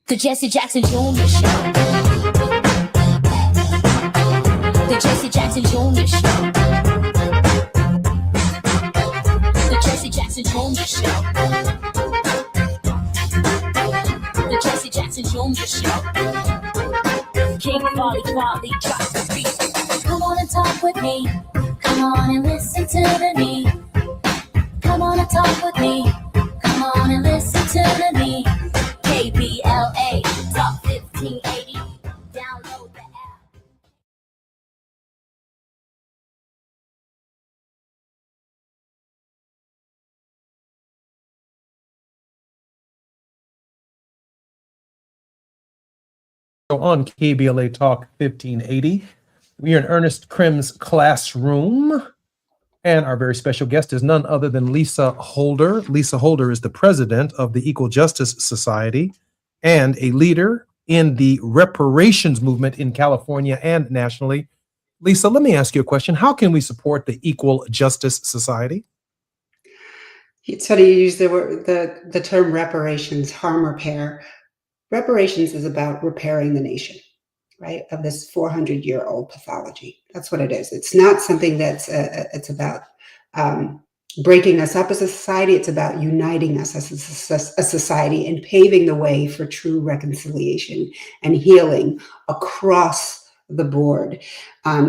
Speaker 3: The Jesse Jackson Jr. Show. The Jesse Jackson Jr. Show. The Jesse Jackson Jr. Show. The Jesse Jackson Jr. Show. King Quality drops the beat. Come on and talk with me. Come on and listen to the me. Come on and talk with me. Come on and listen to the me. KBLA Talk 1580. Download the app.
Speaker 4: So on KBLA Talk 1580, we are in Ernest Krim's classroom, and our very special guest is none other than Lisa Holder. Lisa Holder is the president of the Equal Justice Society and a leader in the reparations movement in California and nationally. Lisa, let me ask you a question. How can we support the Equal Justice Society?
Speaker 5: It's funny you use the term reparations, harm repair. Reparations is about repairing the nation, right, of this 400-year-old pathology. That's what it is. It's not something that's it's about breaking us up as a society. It's about uniting us as a society and paving the way for true reconciliation and healing across the board.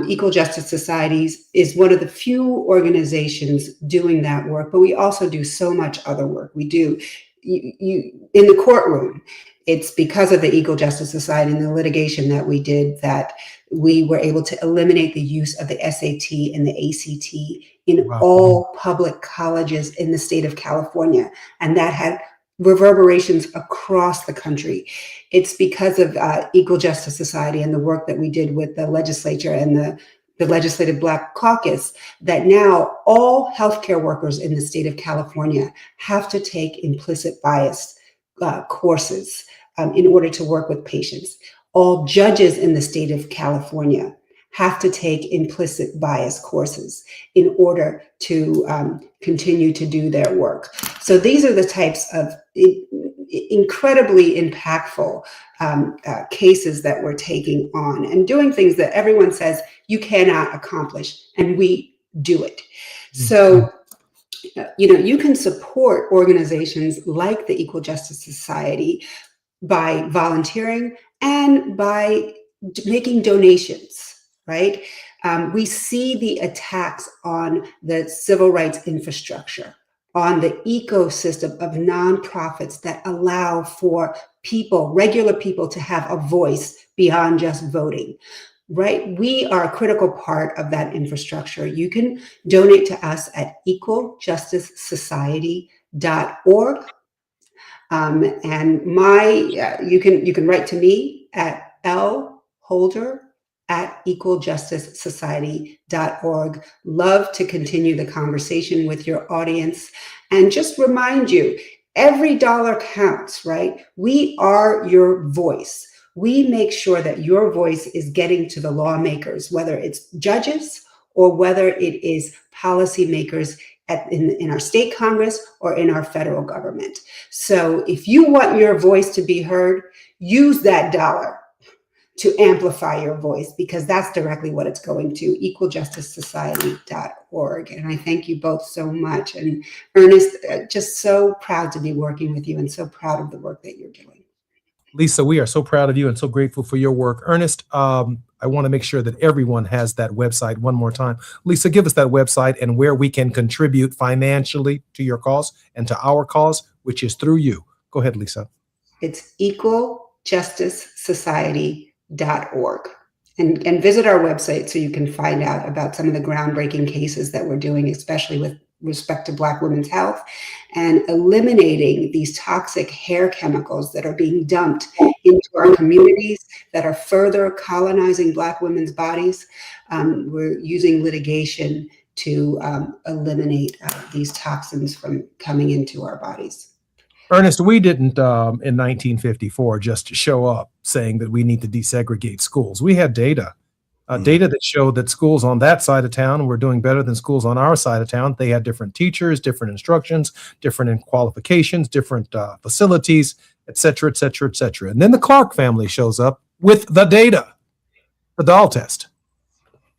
Speaker 5: Equal Justice Societies is one of the few organizations doing that work, but we also do so much other work. We do you in the courtroom. It's because of the Equal Justice Society and the litigation that we did that we were able to eliminate the use of the SAT and the ACT in all public colleges in the state of California. And that had reverberations across the country. It's because of Equal Justice Society and the work that we did with the legislature and the Legislative Black Caucus that now all healthcare workers in the state of California have to take implicit bias courses in order to work with patients. All judges in the state of California have to take implicit bias courses in order to continue to do their work. So these are the types of incredibly impactful cases that we're taking on and doing things that everyone says you cannot accomplish, and we do it. So you can support organizations like the Equal Justice Society by volunteering and by making donations, right? We see the attacks on the civil rights infrastructure, on the ecosystem of nonprofits that allow for people, regular people, to have a voice beyond just voting. Right? We are a critical part of that infrastructure. You can donate to us at equaljusticesociety.org. And you can write to me at lholder@equaljusticesociety.org. Love to continue the conversation with your audience. And just remind you, every dollar counts, right? We are your voice. We make sure that your voice is getting to the lawmakers, whether it's judges or whether it is policymakers in our state Congress or in our federal government. So if you want your voice to be heard, use that dollar to amplify your voice, because that's directly what it's going to, equaljusticesociety.org. And I thank you both so much. And Ernest, just so proud to be working with you and so proud of the work that you're doing.
Speaker 4: Lisa, we are so proud of you and so grateful for your work. Ernest, I want to make sure that everyone has that website one more time. Lisa, give us that website and where we can contribute financially to your cause and to our cause, which is through you. Go ahead, Lisa.
Speaker 5: It's equaljusticesociety.org. And visit our website so you can find out about some of the groundbreaking cases that we're doing, especially with respect to Black women's health and eliminating these toxic hair chemicals that are being dumped into our communities that are further colonizing Black women's bodies. We're using litigation to eliminate these toxins from coming into our bodies.
Speaker 4: Ernest, we didn't in 1954 just show up saying that we need to desegregate schools. We had data. Data that showed that schools on that side of town were doing better than schools on our side of town. They had different teachers, different instructions, different qualifications, different facilities, et cetera, et cetera, et cetera. And then the Clark family shows up with the data, the doll test,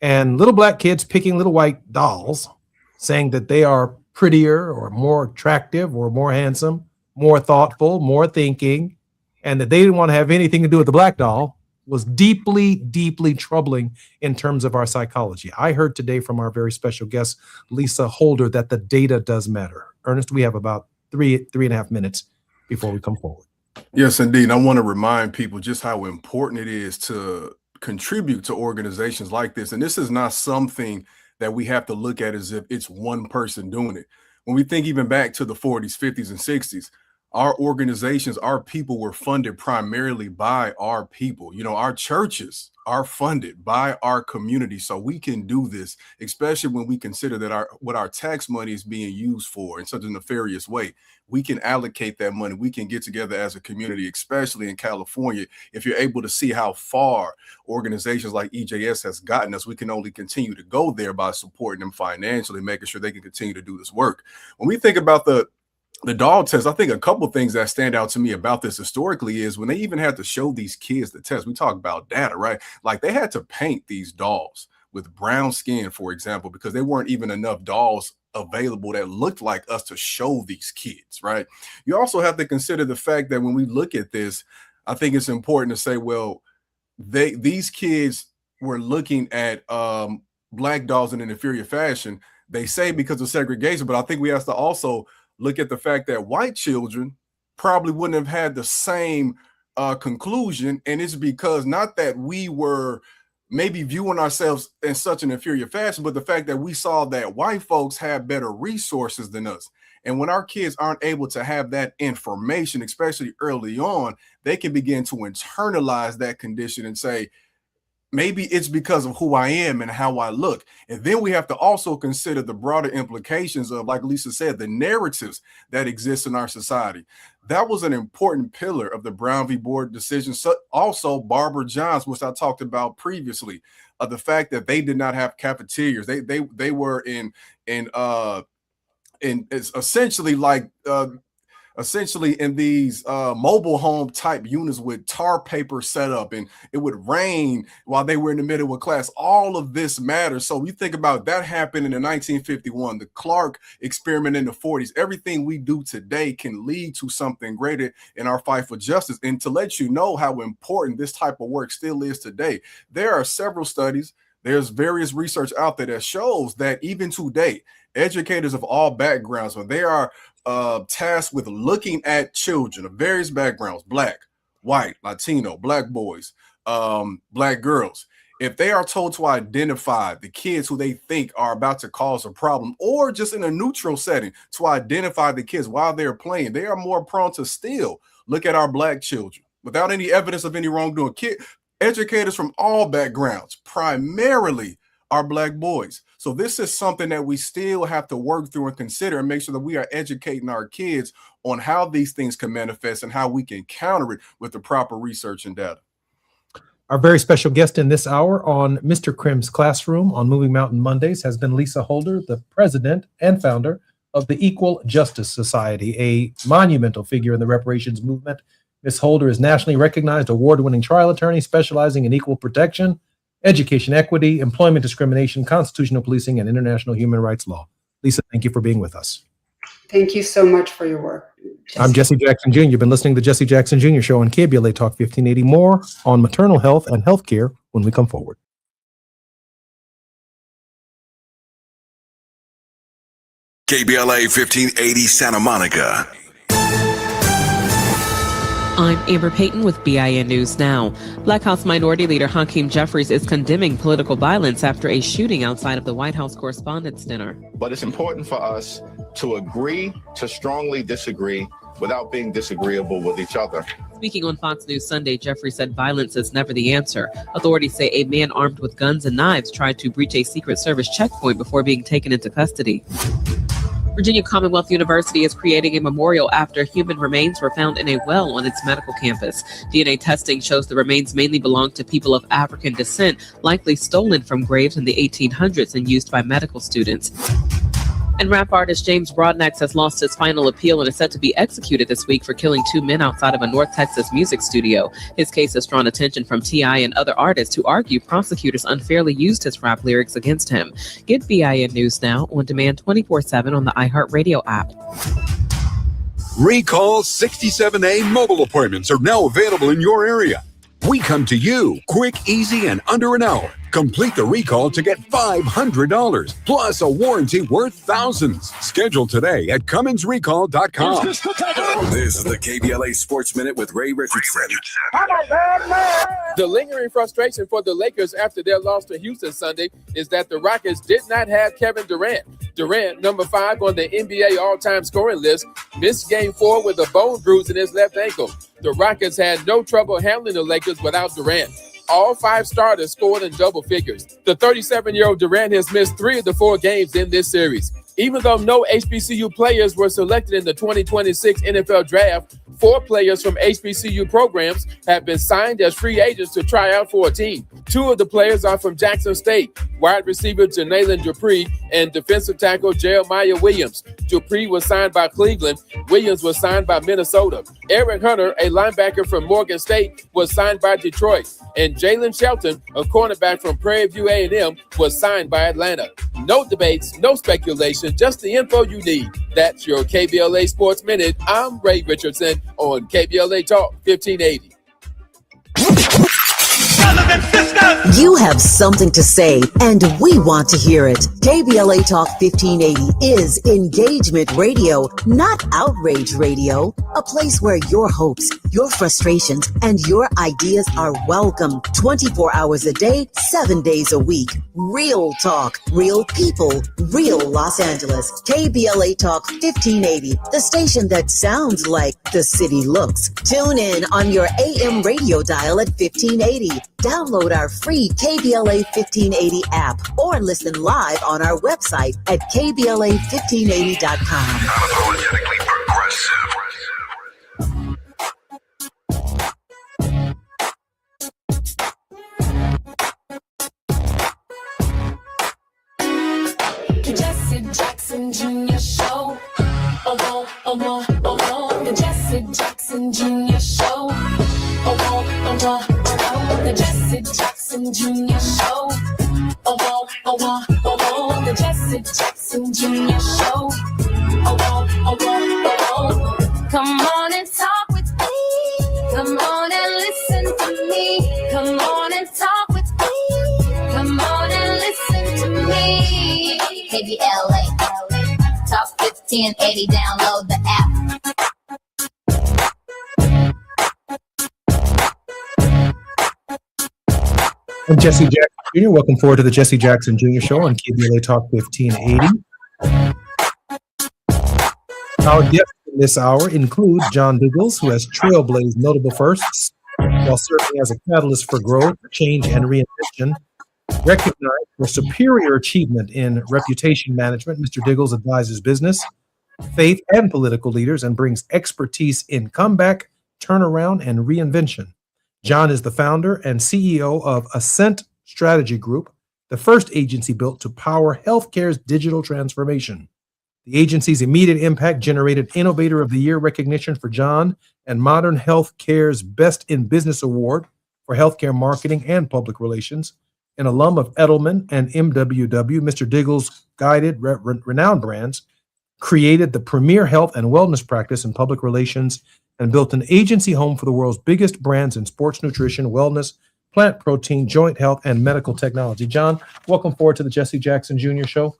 Speaker 4: and little Black kids picking little white dolls, saying that they are prettier or more attractive or more handsome, more thoughtful, more thinking, and that they didn't want to have anything to do with the Black doll, was deeply, deeply troubling in terms of our psychology. I heard today from our very special guest, Lisa Holder, that the data does matter. Ernest, we have about three and a half minutes before we come forward.
Speaker 6: Yes, indeed. I want to remind people just how important it is to contribute to organizations like this. And this is not something that we have to look at as if it's one person doing it. When we think even back to the 40s, 50s, and 60s, our organizations, our people were funded primarily by our people. You know, our churches are funded by our community. So we can do this, especially when we consider that what our tax money is being used for in such a nefarious way. We can allocate that money. We can get together as a community, especially in California. If you're able to see how far organizations like EJS has gotten us, we can only continue to go there by supporting them financially, making sure they can continue to do this work. When we think about the doll test, I think a couple of things that stand out to me about this historically is when they even had to show these kids the test. We talk about data, right? Like they had to paint these dolls with brown skin, for example, because there weren't even enough dolls available that looked like us to show these kids, right? You also have to consider the fact that when we look at this, I think it's important to say, well, these kids were looking at Black dolls in an inferior fashion. They say because of segregation, but I think we have to also look at the fact that white children probably wouldn't have had the same conclusion. And it's because not that we were maybe viewing ourselves in such an inferior fashion, but the fact that we saw that white folks have better resources than us. And when our kids aren't able to have that information, especially early on, they can begin to internalize that condition and say, maybe it's because of who I am and how I look. And then we have to also consider the broader implications of, like Lisa said, the narratives that exist in our society. That was an important pillar of the Brown v. Board decision. So also Barbara Johns, which I talked about previously, the fact that they did not have cafeterias. They were in essentially like in these mobile home type units with tar paper set up, and it would rain while they were in the middle of class. All of this matters. So we think about that happened in 1951, the Clark experiment in the 40s. Everything we do today can lead to something greater in our fight for justice. And to let you know how important this type of work still is today, there are several studies. There's various research out there that shows that even today, educators of all backgrounds, when they are tasked with looking at children of various backgrounds, Black, white, Latino, Black boys, Black girls, if they are told to identify the kids who they think are about to cause a problem, or just in a neutral setting to identify the kids while they're playing, they are more prone to still look at our Black children without any evidence of any wrongdoing. Educators from all backgrounds, primarily are Black boys. So this is something that we still have to work through and consider and make sure that we are educating our kids on how these things can manifest and how we can counter it with the proper research and data.
Speaker 4: Our very special guest in this hour on Mr. Krim's Classroom on Moving Mountain Mondays has been Lisa Holder, the president and founder of the Equal Justice Society, a monumental figure in the reparations movement. Ms. Holder is nationally recognized award-winning trial attorney specializing in equal protection, education equity, employment discrimination, constitutional policing, and international human rights law. Lisa, thank you for being with us.
Speaker 5: Thank you so much for your work.
Speaker 4: I'm Jesse Jackson Jr. You've been listening to the Jesse Jackson Jr. Show on KBLA Talk 1580. More on maternal health and healthcare when we come forward.
Speaker 7: KBLA 1580 Santa Monica.
Speaker 11: I'm Amber Payton with BIN News Now. Black House Minority Leader Hakeem Jeffries is condemning political violence after a shooting outside of the White House Correspondents' Dinner.
Speaker 12: But it's important for us to agree to strongly disagree without being disagreeable with each other.
Speaker 11: Speaking on Fox News Sunday, Jeffries said violence is never the answer. Authorities say a man armed with guns and knives tried to breach a Secret Service checkpoint before being taken into custody. Virginia Commonwealth University is creating a memorial after human remains were found in a well on its medical campus. DNA testing shows the remains mainly belong to people of African descent, likely stolen from graves in the 1800s and used by medical students. And rap artist James Broadnax has lost his final appeal and is set to be executed this week for killing two men outside of a North Texas music studio. His case has drawn attention from T.I. and other artists who argue prosecutors unfairly used his rap lyrics against him. Get BIN News Now on demand 24/7 on the iHeartRadio app.
Speaker 13: Recall 67A mobile appointments are now available in your area. We come to you quick, easy, and under an hour. Complete the recall to get $500 plus a warranty worth thousands. Schedule today at CumminsRecall.com.
Speaker 7: This is the KBLA Sports Minute with Ray Richardson.
Speaker 1: The lingering frustration for the Lakers after their loss to Houston Sunday is that the Rockets did not have Kevin Durant. Durant, number 5 on the NBA all-time scoring list, missed Game 4 with a bone bruise in his left ankle. The Rockets had no trouble handling the Lakers without Durant. All 5 starters scored in double figures. The 37-year-old Durant has missed 3 of the 4 games in this series. Even though no HBCU players were selected in the 2026 NFL Draft, 4 players from HBCU programs have been signed as free agents to try out for a team. 2 of the players are from Jackson State, wide receiver Janaylin Dupree and defensive tackle Jeremiah Williams. Dupree was signed by Cleveland. Williams was signed by Minnesota. Eric Hunter, a linebacker from Morgan State, was signed by Detroit. And Jalen Shelton, a cornerback from Prairie View A&M, was signed by Atlanta. No debates, no speculation, just the info you need. That's your KBLA Sports Minute. I'm Ray Richardson on KBLA Talk 1580.
Speaker 8: You have something to say, and we want to hear it. KBLA Talk 1580 is engagement radio, not outrage radio. A place where your hopes, your frustrations, and your ideas are welcome 24 hours a day, 7 days a week. Real talk, real people, real Los Angeles. KBLA Talk 1580, the station that sounds like the city looks. Tune in on your AM radio dial at 1580. Download our free KBLA 1580 app or listen live on our website at KBLA1580.com.
Speaker 7: Unapologetically progressive.
Speaker 3: The Jesse Jackson Jr. Show. Oh, oh, oh, oh, the Jesse Jackson Jr. Show. Oh, oh, oh, oh, the Jesse Jackson Jr. Show. Oh, oh, oh, oh, the Jesse Jackson Jr. Show. Oh, oh, oh, oh, come on and talk with me. Come on and listen to me. Come on and talk with me. Come on and listen to me. KBLA, Talk 1580, download the app.
Speaker 4: I'm Jesse Jackson Jr. Welcome forward to the Jesse Jackson Jr. Show on KBLA Talk 1580. Our guests in this hour include John Diggles, who has trailblazed notable firsts while serving as a catalyst for growth, change, and reinvention. Recognized for superior achievement in reputation management, Mr. Diggles advises business, faith, and political leaders and brings expertise in comeback, turnaround, and reinvention. John is the founder and CEO of Ascent Strategy Group, the first agency built to power healthcare's digital transformation. The agency's immediate impact generated Innovator of the Year recognition for John and Modern Healthcare's Best in Business Award for healthcare marketing and public relations. An alum of Edelman and MWW, Mr. Diggle's guided renowned brands, created the premier health and wellness practice in public relations and built an agency home for the world's biggest brands in sports nutrition, wellness, plant protein, joint health, and medical technology. John, welcome forward to the Jesse Jackson Jr. Show.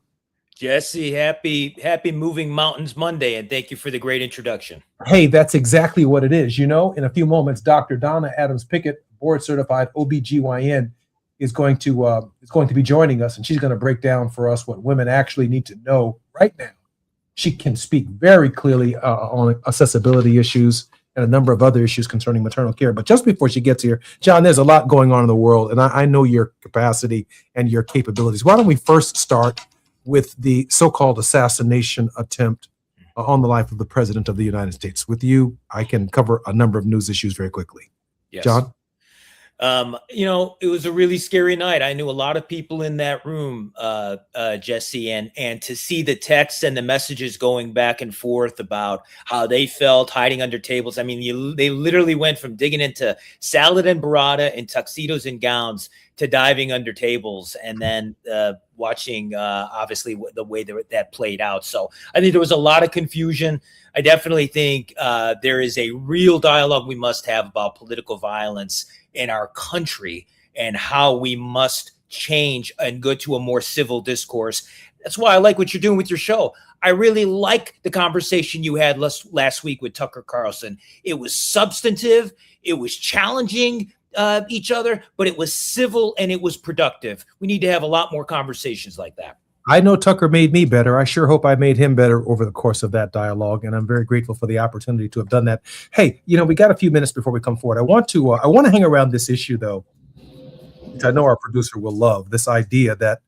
Speaker 2: Jesse, happy Moving Mountains Monday, and thank you for the great introduction.
Speaker 4: Hey, that's exactly what it is. You know, in a few moments, Dr. Donna Adams-Pickett, board-certified OBGYN, is going to be joining us, and she's going to break down for us what women actually need to know right now. She can speak very clearly on accessibility issues and a number of other issues concerning maternal care. But just before she gets here, John, there's a lot going on in the world, and I know your capacity and your capabilities. Why don't we first start with the so-called assassination attempt on the life of the President of the United States? With you, I can cover a number of news issues very quickly.
Speaker 2: Yes.
Speaker 4: John?
Speaker 2: It was a really scary night. I knew a lot of people in that room, Jesse, and to see the texts and the messages going back and forth about how they felt hiding under tables. I mean, they literally went from digging into salad and burrata and tuxedos and gowns to diving under tables, and then watching, obviously, the way that played out. So I think there was a lot of confusion. I definitely think there is a real dialogue we must have about political violence in our country and how we must change and go to a more civil discourse. That's why I like what you're doing with your show. I really like the conversation you had last week with Tucker Carlson. It was substantive. It was challenging each other, but it was civil and it was productive. We need to have a lot more conversations like that.
Speaker 4: I know Tucker made me better. I sure hope I made him better over the course of that dialogue, and I'm very grateful for the opportunity to have done that. Hey, we got a few minutes before we come forward. I want to hang around this issue, though, which I know our producer will love, this idea that,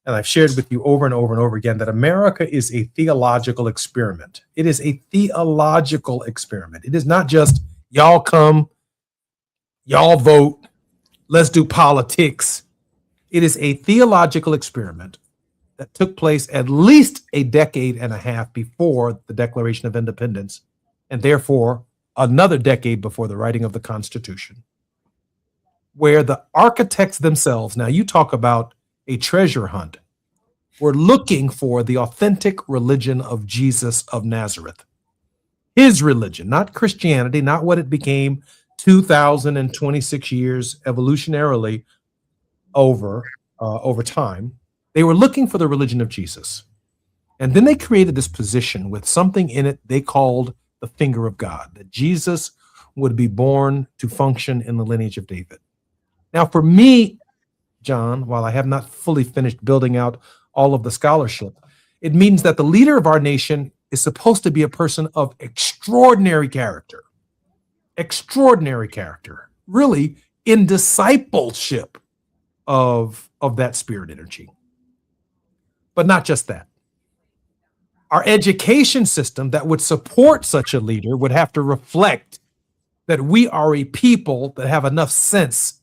Speaker 4: and I've shared with you over and over and over again, that America is a theological experiment. It is a theological experiment. It is not just y'all come, y'all vote, let's do politics. It is a theological experiment that took place at least a decade and a half before the Declaration of Independence, and therefore another decade before the writing of the Constitution, where the architects themselves, now you talk about a treasure hunt, were looking for the authentic religion of Jesus of Nazareth. His religion, not Christianity, not what it became 2,026 years evolutionarily over time. They were looking for the religion of Jesus. And then they created this position with something in it they called the finger of God, that Jesus would be born to function in the lineage of David. Now, for me, John, while I have not fully finished building out all of the scholarship, it means that the leader of our nation is supposed to be a person of extraordinary character, really in discipleship of that spirit energy. But not just that. Our education system that would support such a leader would have to reflect that we are a people that have enough sense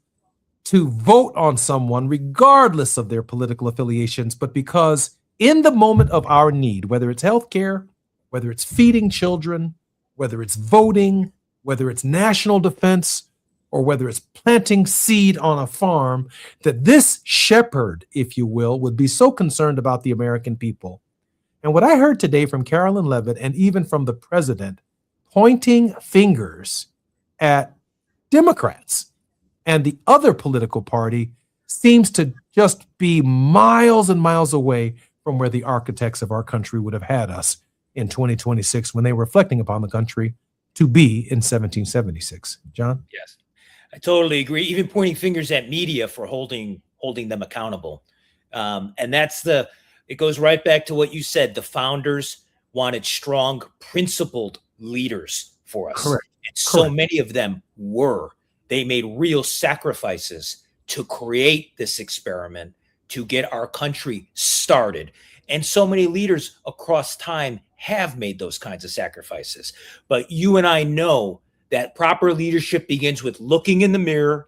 Speaker 4: to vote on someone regardless of their political affiliations, but because in the moment of our need, whether it's healthcare, whether it's feeding children, whether it's voting, whether it's national defense, or whether it's planting seed on a farm, that this shepherd, if you will, would be so concerned about the American people. And what I heard today from Carolyn Levitt and even from the president, pointing fingers at Democrats and the other political party, seems to just be miles and miles away from where the architects of our country would have had us in 2026 when they were reflecting upon the country to be in 1776. John?
Speaker 2: Yes. I totally agree. Even pointing fingers at media for holding them accountable. And it goes right back to what you said. The founders wanted strong, principled leaders for us.
Speaker 4: Correct.
Speaker 2: And so many of them they made real sacrifices to create this experiment, to get our country started. And so many leaders across time have made those kinds of sacrifices. But you and I know that proper leadership begins with looking in the mirror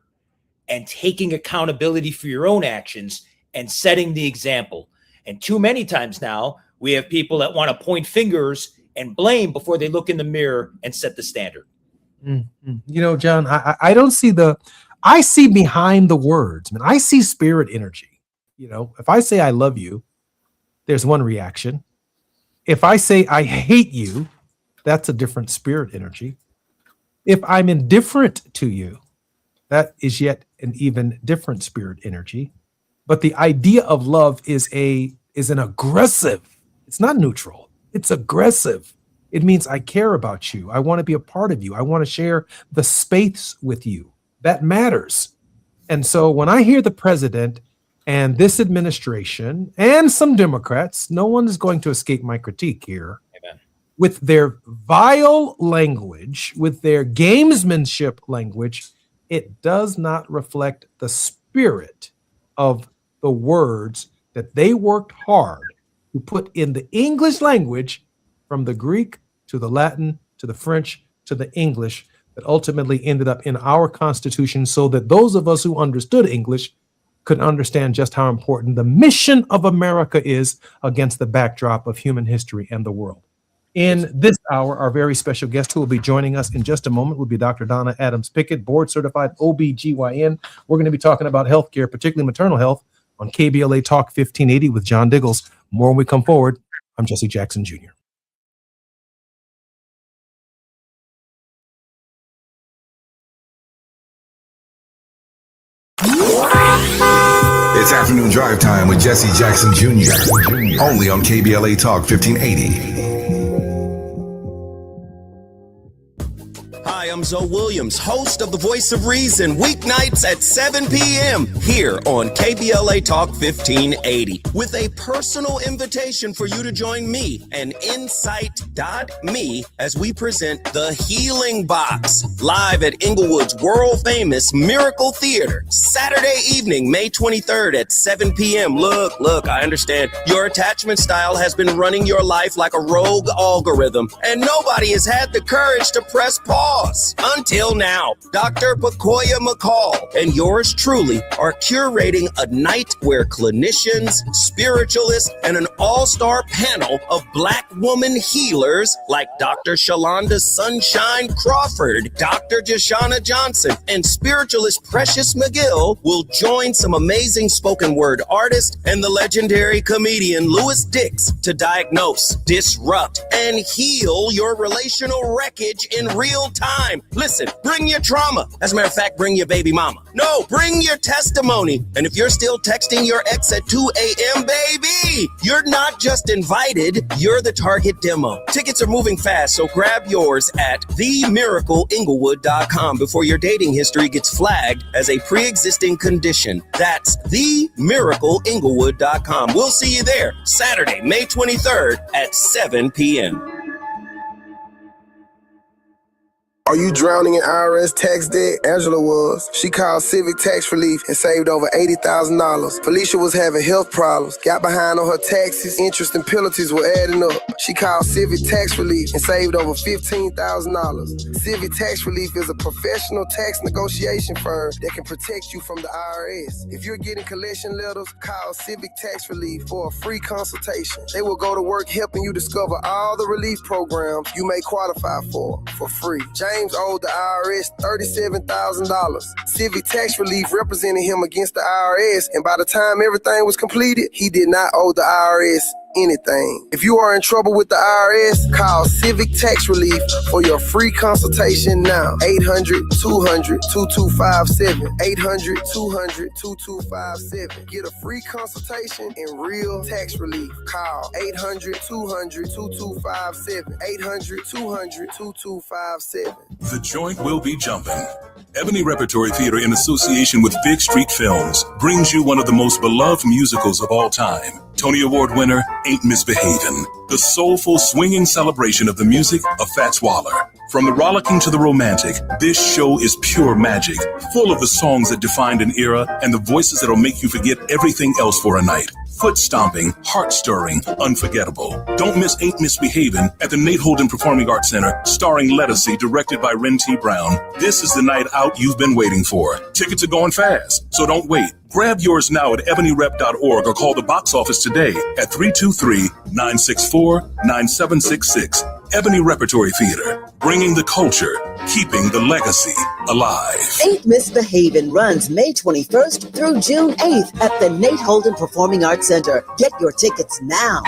Speaker 2: and taking accountability for your own actions and setting the example. And too many times now, we have people that want to point fingers and blame before they look in the mirror and set the standard.
Speaker 4: Mm-hmm. You know, John, I don't see I see behind the words, man. I see spirit energy. You know, if I say I love you, there's one reaction. If I say I hate you, that's a different spirit energy. If I'm indifferent to you, that is yet an even different spirit energy. But the idea of love is an aggressive. It's not neutral. It's aggressive. It means I care about you. I want to be a part of you. I want to share the space with you. That matters. And so when I hear the president and this administration and some Democrats, no one is going to escape my critique here,
Speaker 2: Amen,
Speaker 4: with their vile language, with their gamesmanship language, it does not reflect the spirit of the words that they worked hard to put in the English language, from the Greek to the Latin to the French to the English, that ultimately ended up in our Constitution, so that those of us who understood English could understand just how important the mission of America is against the backdrop of human history and the world. In this hour, our very special guest who will be joining us in just a moment will be Dr. Donna Adams Pickett, board-certified OBGYN. We're going to be talking about healthcare, particularly maternal health, on KBLA Talk 1580 with John Diggles. More when we come forward. I'm Jesse Jackson Jr.
Speaker 7: It's afternoon drive time with Jesse Jackson Jr. Only on KBLA Talk 1580.
Speaker 9: Hi, I'm Zoe Williams, host of The Voice of Reason, weeknights at 7 p.m. here on KBLA Talk 1580, with a personal invitation for you to join me and Insight.me as we present The Healing Box, live at Inglewood's world-famous Miracle Theater, Saturday evening, May 23rd at 7 p.m. Look, I understand your attachment style has been running your life like a rogue algorithm, and nobody has had the courage to press pause. Until now, Dr. Pakoya McCall and yours truly are curating a night where clinicians, spiritualists, and an all-star panel of Black woman healers like Dr. Shalonda Sunshine Crawford, Dr. Jashana Johnson, and spiritualist Precious McGill will join some amazing spoken word artists and the legendary comedian Louis Dix to diagnose, disrupt, and heal your relational wreckage in real time. Listen, bring your trauma. As a matter of fact, bring your baby mama. No, bring your testimony. And if you're still texting your ex at 2 a.m., baby, you're not just invited, you're the target demo. Tickets are moving fast, so grab yours at themiracleinglewood.com before your dating history gets flagged as a pre-existing condition. That's themiracleinglewood.com. We'll see you there Saturday, May 23rd at 7 p.m.
Speaker 22: Are you drowning in IRS tax debt? Angela was. She called Civic Tax Relief and saved over $80,000. Felicia was having health problems, got behind on her taxes, interest and penalties were adding up. She called Civic Tax Relief and saved over $15,000. Civic Tax Relief is a professional tax negotiation firm that can protect you from the IRS. If you're getting collection letters, call Civic Tax Relief for a free consultation. They will go to work helping you discover all the relief programs you may qualify for free. James owed the IRS $37,000. Civic Tax Relief represented him against the IRS, and by the time everything was completed, he did not owe the IRS anything. If you are in trouble with the IRS, call Civic Tax Relief for your free consultation now. 800-200-2257. 800-200-2257. Get a free consultation and real tax relief. Call 800-200-2257. 800-200-2257.
Speaker 10: The Joint will be jumping. Ebony Repertory Theater, in association with Big Street Films, brings you one of the most beloved musicals of all time. Tony Award winner, Ain't Misbehavin'. The soulful, swinging celebration of the music of Fats Waller. From the rollicking to the romantic, this show is pure magic, full of the songs that defined an era and the voices that'll make you forget everything else for a night. foot stomping, heart stirring, unforgettable. Don't miss Ain't Misbehavin' at the Nate Holden Performing Arts Center, starring Lettucey, directed by Ren T. Brown. This is the night out you've been waiting for. Tickets are going fast, so don't wait. Grab yours now at ebonyrep.org or call the box office today at 323-964-9766. Ebony Repertory Theater, bringing the culture, keeping the legacy alive.
Speaker 8: Ain't Misbehavin' runs May 21st through June 8th at the Nate Holden Performing Arts Center. Get your tickets now.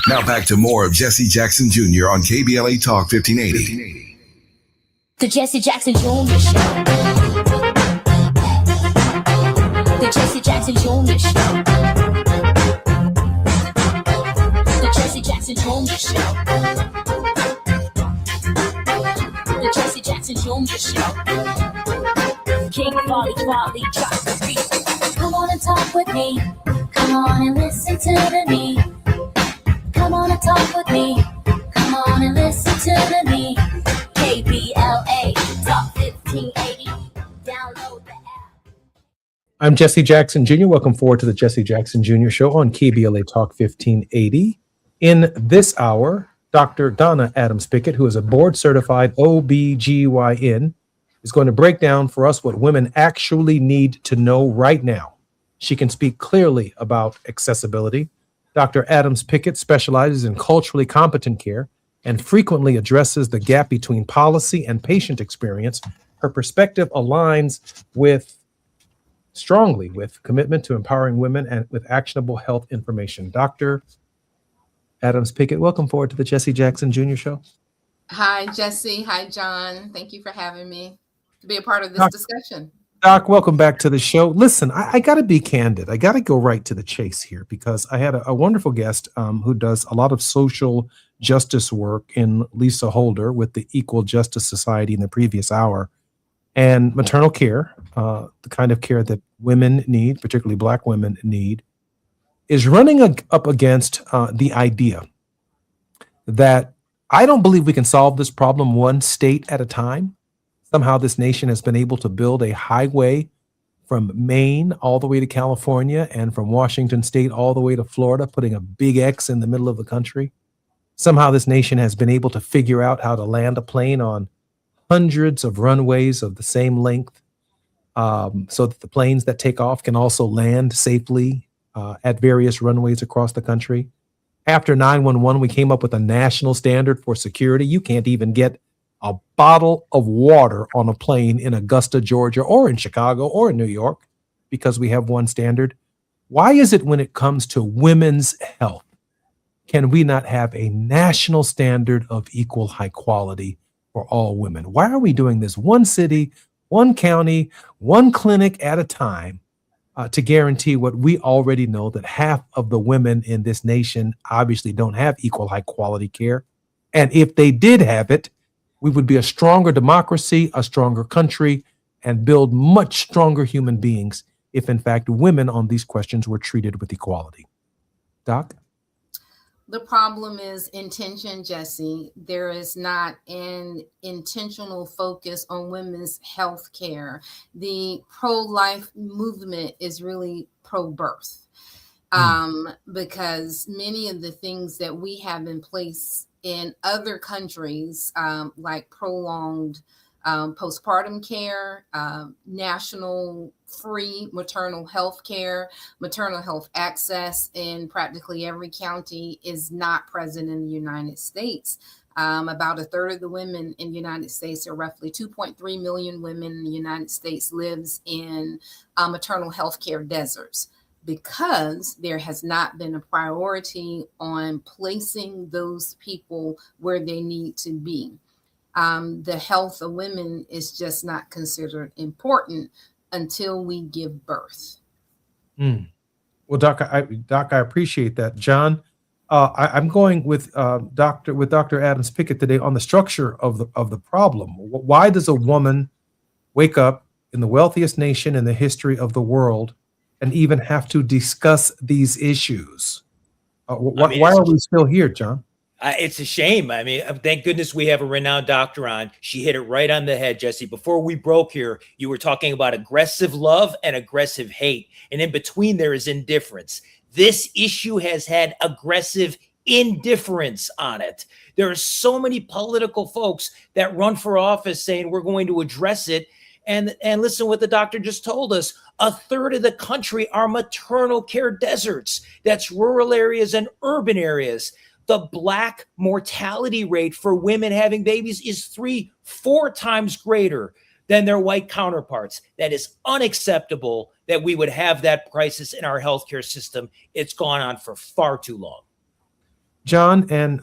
Speaker 7: Now back to more of Jesse Jackson Jr. on KBLA Talk 1580.
Speaker 3: The Jesse Jackson Jr. Show. The Jesse Jackson Jr. Show. The Jesse Jackson Jr. Show. The Jesse Jackson Jr. Show. King Volley, drop the beat. Come on and talk with me. Come on and listen to me. Come on and talk with me. Come on and listen to me. KBLA Talk 1580. Download the app.
Speaker 4: I'm Jesse Jackson Jr. Welcome forward to the Jesse Jackson Jr. Show on KBLA Talk 1580. In this hour, Dr. Donna Adams Pickett, who is a board-certified OBGYN, is going to break down for us what women actually need to know right now. She can speak clearly about accessibility. Dr. Adams Pickett specializes in culturally competent care and frequently addresses the gap between policy and patient experience. Her perspective aligns strongly with commitment to empowering women and with actionable health information. Dr. Adams Pickett, welcome forward to the Jesse Jackson Jr. Show.
Speaker 14: Hi, Jesse. Hi, John. Thank you for having me to be a part of this discussion.
Speaker 4: Doc, welcome back to the show. Listen, I got to be candid. I got to go right to the chase here because I had a wonderful guest who does a lot of social justice work in Lisa Holder with the Equal Justice Society in the previous hour. And maternal care, the kind of care that women need, particularly Black women need, is running up against the idea that I don't believe we can solve this problem one state at a time. Somehow this nation has been able to build a highway from Maine all the way to California and from Washington State all the way to Florida, putting a big X in the middle of the country. Somehow this nation has been able to figure out how to land a plane on hundreds of runways of the same length so that the planes that take off can also land safely at various runways across the country. After 911, we came up with a national standard for security. You can't even get a bottle of water on a plane in Augusta, Georgia, or in Chicago, or in New York, because we have one standard. Why is it when it comes to women's health, can we not have a national standard of equal high quality for all women? Why are we doing this one city, one county, one clinic at a time to guarantee what we already know, that half of the women in this nation obviously don't have equal high quality care? And if they did have it, we would be a stronger democracy, a stronger country, and build much stronger human beings if, in fact, women on these questions were treated with equality. Doc?
Speaker 14: The problem is intention, Jesse. There is not an intentional focus on women's health care. The pro-life movement is really pro-birth because many of the things that we have in place in other countries, like prolonged postpartum care, national free maternal health care, maternal health access in practically every county is not present in the United States. About a third of the women in the United States, or roughly 2.3 million women in the United States, lives in maternal health care deserts, because there has not been a priority on placing those people where they need to be. The health of women is just not considered important until we give birth.
Speaker 4: Well, Doc, I appreciate that. John, I'm going with Dr. Adams Pickett today on the structure of the problem. Why does a woman wake up in the wealthiest nation in the history of the world and even have to discuss these issues? Why are we still here, John?
Speaker 2: It's a shame. I mean, thank goodness we have a renowned doctor on. She hit it right on the head, Jesse. Before we broke here, you were talking about aggressive love and aggressive hate. And in between, there is indifference. This issue has had aggressive indifference on it. There are so many political folks that run for office saying we're going to address it. And listen what the doctor just told us. A third of the country are maternal care deserts. That's rural areas and urban areas. The Black mortality rate for women having babies is 3-4 times greater than their white counterparts. That is unacceptable that we would have that crisis in our healthcare system. It's gone on for far too long.
Speaker 4: John and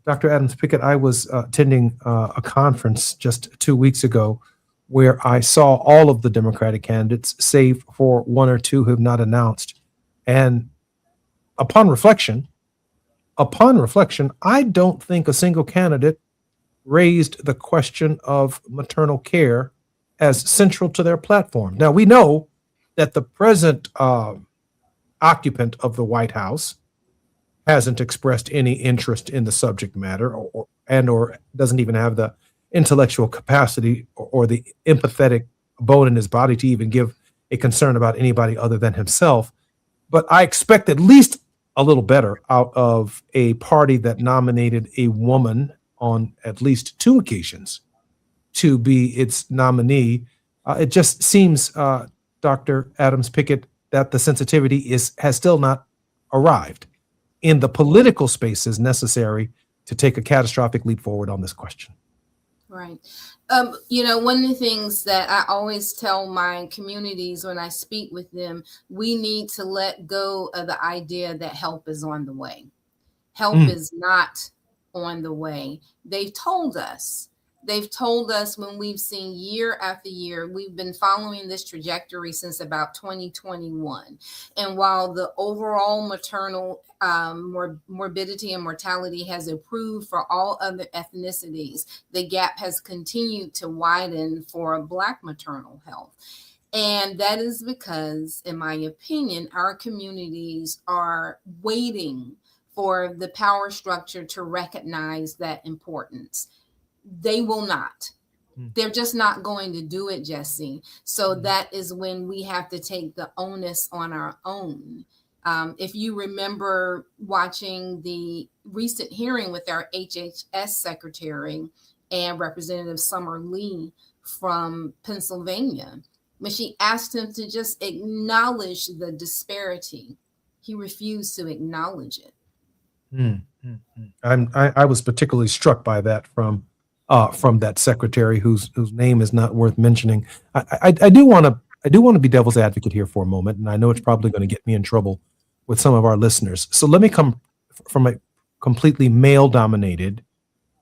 Speaker 4: Dr. Adams-Pickett, I was attending a conference just 2 weeks ago where I saw all of the Democratic candidates, save for one or two who have not announced. And upon reflection, I don't think a single candidate raised the question of maternal care as central to their platform. Now, we know that the present occupant of the White House hasn't expressed any interest in the subject matter or doesn't even have the intellectual capacity or the empathetic bone in his body to even give a concern about anybody other than himself. But I expect at least a little better out of a party that nominated a woman on at least 2 occasions to be its nominee. It just seems, Dr. Adams-Pickett, that the sensitivity has still not arrived in the political spaces necessary to take a catastrophic leap forward on this question.
Speaker 14: Right. One of the things that I always tell my communities when I speak with them, we need to let go of the idea that help is on the way. Help is not on the way. They've told us when we've seen year after year, we've been following this trajectory since about 2021. And while the overall maternal morbidity and mortality has improved for all other ethnicities, the gap has continued to widen for Black maternal health. And that is because, in my opinion, our communities are waiting for the power structure to recognize that importance. They will not. They're just not going to do it, Jesse. So that is when we have to take the onus on our own. If you remember watching the recent hearing with our HHS secretary and Representative Summer Lee from Pennsylvania, when she asked him to just acknowledge the disparity, he refused to acknowledge it.
Speaker 4: I was particularly struck by that from that secretary whose name is not worth mentioning. I do want to be devil's advocate here for a moment, and I know it's probably going to get me in trouble with some of our listeners. So let me come from a completely male-dominated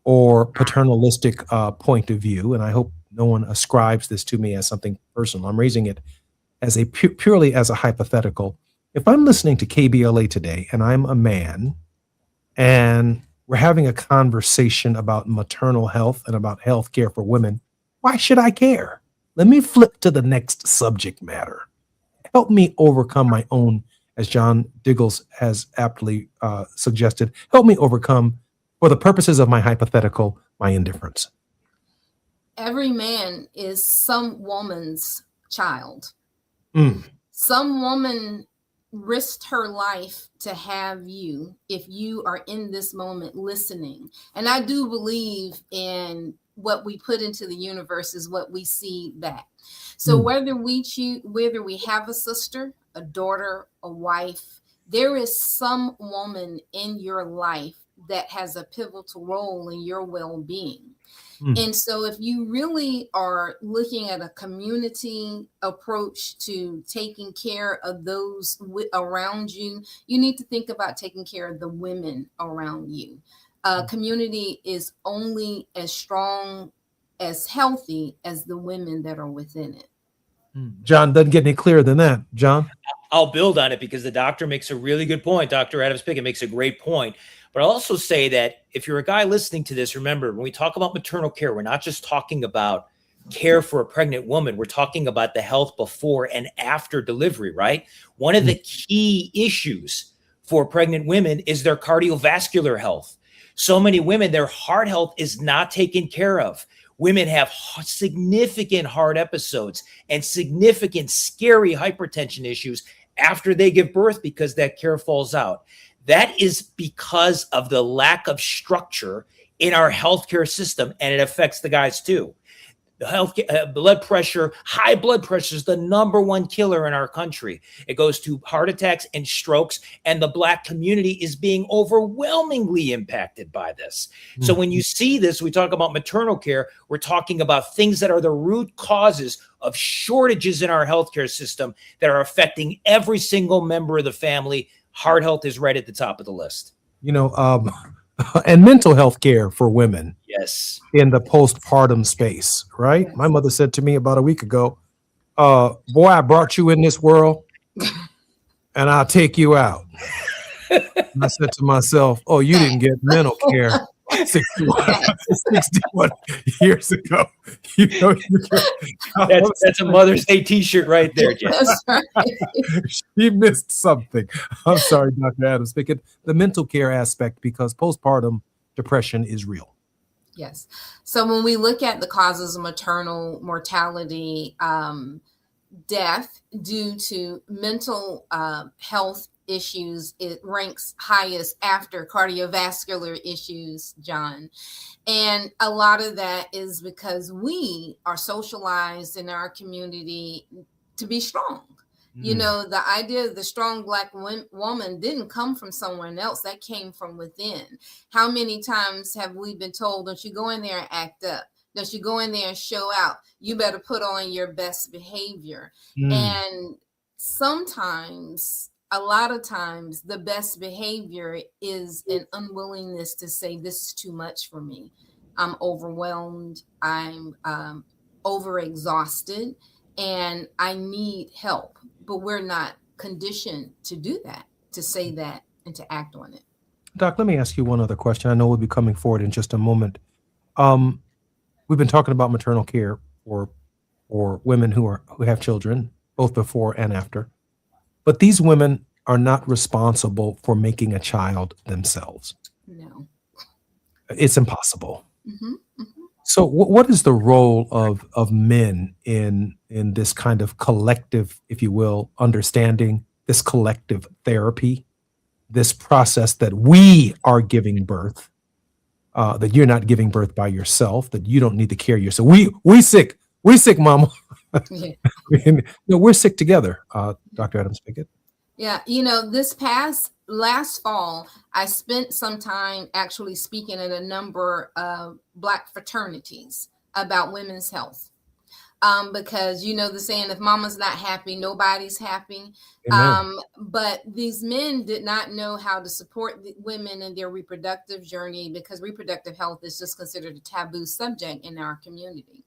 Speaker 4: or paternalistic point of view, and I hope no one ascribes this to me as something personal. I'm raising it as a purely as a hypothetical. If I'm listening to KBLA today and I'm a man and we're having a conversation about maternal health and about health care for women, why should I care? Let me flip to the next subject matter. Help me overcome my own, as John Diggles has aptly suggested, help me overcome, for the purposes of my hypothetical, my indifference.
Speaker 14: Every man is some woman's child. Some woman risked her life to have you if you are in this moment listening. And I do believe in what we put into the universe is what we see back. So whether we have a sister, a daughter, a wife, there is some woman in your life that has a pivotal role in your well-being. And so if you really are looking at a community approach to taking care of those around you, you need to think about taking care of the women around you. Community is only as strong, as healthy as the women that are within it.
Speaker 4: John, doesn't get any clearer than that. John?
Speaker 2: I'll build on it because the doctor makes a really good point. Dr. Adams-Pickett makes a great point. But I'll also say that if you're a guy listening to this, remember, when we talk about maternal care, we're not just talking about care for a pregnant woman. We're talking about the health before and after delivery, right? One of the key issues for pregnant women is their cardiovascular health. So many women, their heart health is not taken care of. Women have significant heart episodes and significant scary hypertension issues after they give birth because that care falls out. That is because of the lack of structure in our healthcare system, and it affects the guys too. The blood pressure, high blood pressure is the number one killer in our country. It goes to heart attacks and strokes, and the Black community is being overwhelmingly impacted by this. So when you see this, we talk about maternal care, we're talking about things that are the root causes of shortages in our healthcare system that are affecting every single member of the family. Heart health is right at the top of the list.
Speaker 4: And mental health care for women.
Speaker 2: Yes.
Speaker 4: In the postpartum space, right? My mother said to me about a week ago, boy, I brought you in this world and I'll take you out. And I said to myself, oh, you didn't get mental care 61 years ago.
Speaker 2: That's a Mother's Day t-shirt right there, Jeff.
Speaker 14: That's right.
Speaker 4: She missed something. I'm sorry, Dr. Adams. Speaking the mental care aspect, because postpartum depression is real.
Speaker 14: Yes. So when we look at the causes of maternal mortality, death due to mental health issues, it ranks highest after cardiovascular issues, John. And a lot of that is because we are socialized in our community to be strong. You know, the idea of the strong Black woman didn't come from someone else. That came from within. How many times have we been told, don't you go in there and act up? Don't you go in there and show out? You better put on your best behavior. And sometimes, a lot of times, the best behavior is an unwillingness to say, this is too much for me. I'm overwhelmed. I'm overexhausted, and I need help. But we're not conditioned to do that, to say that, and to act on it.
Speaker 4: Doc, let me ask you one other question. I know we'll be coming forward in just a moment. We've been talking about maternal care for women who have children, both before and after. But these women are not responsible for making a child themselves.
Speaker 14: No.
Speaker 4: It's impossible. So what is the role of men in this kind of collective, if you will, understanding, this collective therapy, this process that we are giving birth, that you're not giving birth by yourself, that you don't need to care yourself. We sick, mama. No, we're sick together, Dr. Adams Pinkett.
Speaker 14: Yeah, this last fall, I spent some time actually speaking at a number of Black fraternities about women's health. Because the saying, if mama's not happy, nobody's happy. But these men did not know how to support the women in their reproductive journey, because reproductive health is just considered a taboo subject in our community.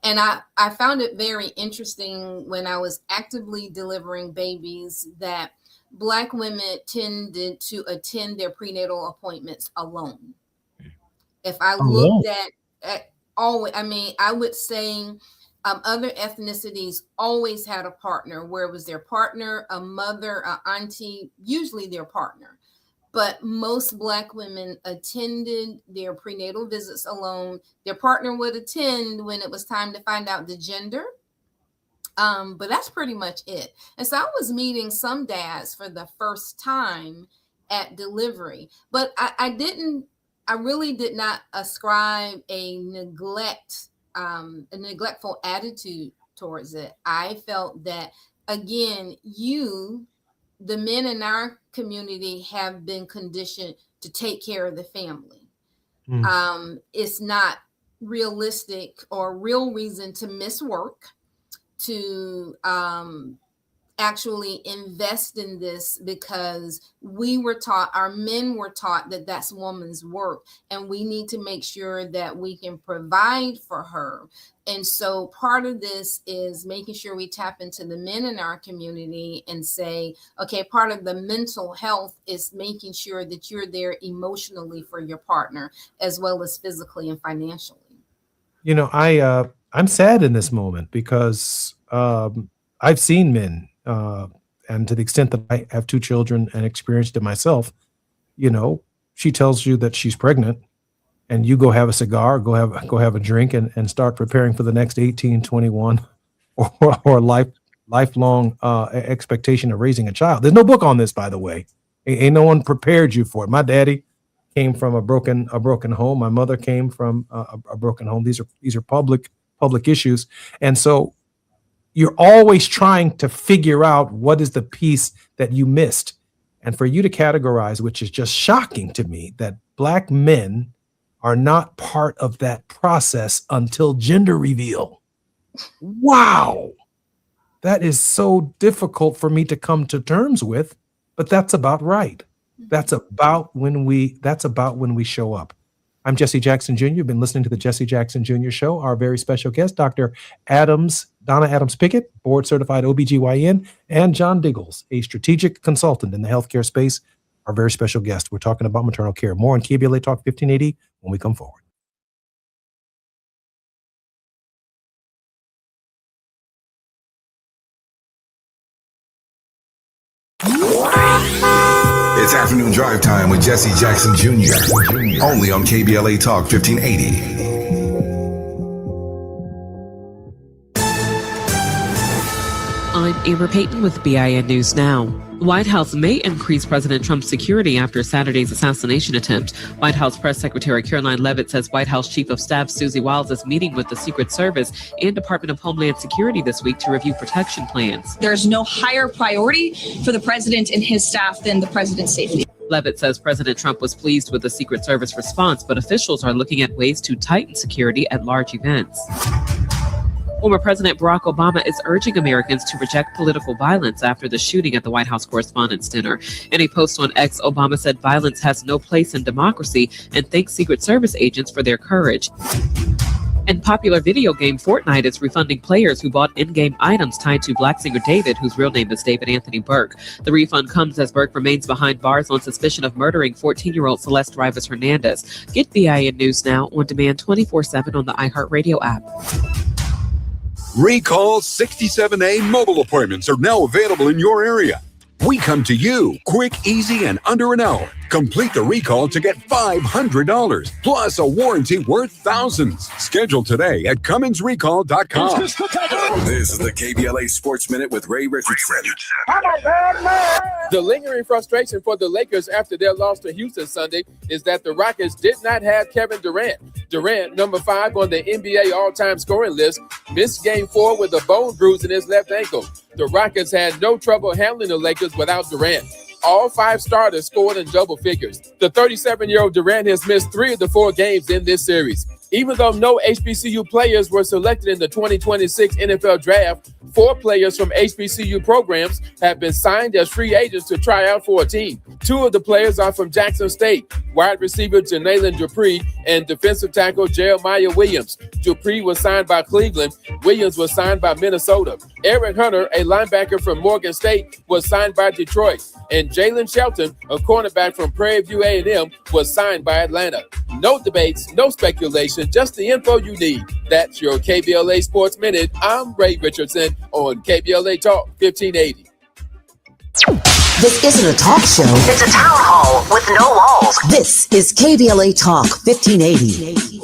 Speaker 14: And I found it very interesting when I was actively delivering babies that Black women tended to attend their prenatal appointments alone. If I looked at always, I would say other ethnicities always had a partner, where it was their partner, a mother, an auntie, usually their partner. But most Black women attended their prenatal visits alone. Their partner would attend when it was time to find out the gender. But that's pretty much it. And so I was meeting some dads for the first time at delivery, but I really did not ascribe a neglectful attitude towards it. I felt that, again, the men in our community have been conditioned to take care of the family. It's not realistic or real reason to miss work, to actually invest in this, because our men were taught that that's woman's work, and we need to make sure that we can provide for her. And so part of this is making sure we tap into the men in our community and say, okay, part of the mental health is making sure that you're there emotionally for your partner, as well as physically and financially.
Speaker 4: I'm sad in this moment, because I've seen men, and to the extent that I have two children and experienced it myself, she tells you that she's pregnant, and you go have a cigar, go have a drink, and start preparing for the next 18, 21, or lifelong expectation of raising a child. There's no book on this, by the way. Ain't no one prepared you for it. My daddy came from a broken home. My mother came from a broken home. These are public issues, and so you're always trying to figure out what is the piece that you missed. And for you to categorize, which is just shocking to me, that Black men are not part of that process until gender reveal. Wow. That is so difficult for me to come to terms with, but that's about right. That's about when we show up. I'm Jesse Jackson Jr. You've been listening to the Jesse Jackson Jr. Show. Our very special guest, Dr. Donna Adams-Pickett, board certified OBGYN, and John Diggles, a strategic consultant in the healthcare space. Our very special guest. We're talking about maternal care. More on KBLA Talk 1580 when we come forward.
Speaker 7: It's afternoon drive time with Jesse Jackson Jr. Only on KBLA Talk 1580.
Speaker 11: I'm Amber Payton with BIN News Now. The White House may increase President Trump's security after Saturday's assassination attempt. White House Press Secretary Caroline Leavitt says White House Chief of Staff Susie Wiles is meeting with the Secret Service and Department of Homeland Security this week to review protection plans.
Speaker 15: There's no higher priority for the president and his staff than the president's safety.
Speaker 11: Leavitt says President Trump was pleased with the Secret Service response, but officials are looking at ways to tighten security at large events. Former President Barack Obama is urging Americans to reject political violence after the shooting at the White House Correspondents' Dinner. In a post on X, Obama said violence has no place in democracy and thanked Secret Service agents for their courage. And popular video game Fortnite is refunding players who bought in-game items tied to Black singer David, whose real name is David Anthony Burke. The refund comes as Burke remains behind bars on suspicion of murdering 14-year-old Celeste Rivas Hernandez. Get BIN News Now on demand 24/7 on the iHeartRadio app.
Speaker 13: Recall 67A mobile appointments are now available in your area. We come to you quick, easy, and under an hour. Complete the recall to get $500 plus a warranty worth thousands. Schedule today at CumminsRecall.com.
Speaker 7: This is the KBLA Sports Minute with Ray Richardson.
Speaker 1: The lingering frustration for the Lakers after their loss to Houston Sunday is that the Rockets did not have Kevin Durant. Durant, number 5 on the NBA all-time scoring list, missed Game 4 with a bone bruise in his left ankle. The Rockets had no trouble handling the Lakers without Durant. All 5 starters scored in double figures. The 37-year-old Durant has missed 3 of the 4 games in this series. Even though no HBCU players were selected in the 2026 NFL Draft, 4 players from HBCU programs have been signed as free agents to try out for a team. 2 of the players are from Jackson State, wide receiver Janalen Dupree and defensive tackle Jeremiah Williams. Dupree was signed by Cleveland. Williams was signed by Minnesota. Eric Hunter, a linebacker from Morgan State, was signed by Detroit. And Jalen Shelton, a cornerback from Prairie View A&M, was signed by Atlanta. No debates, no speculation, just the info you need. That's your KBLA Sports Minute. I'm Ray Richardson on KBLA Talk 1580.
Speaker 8: This isn't a talk show. It's a town hall with no walls. This is KBLA Talk 1580.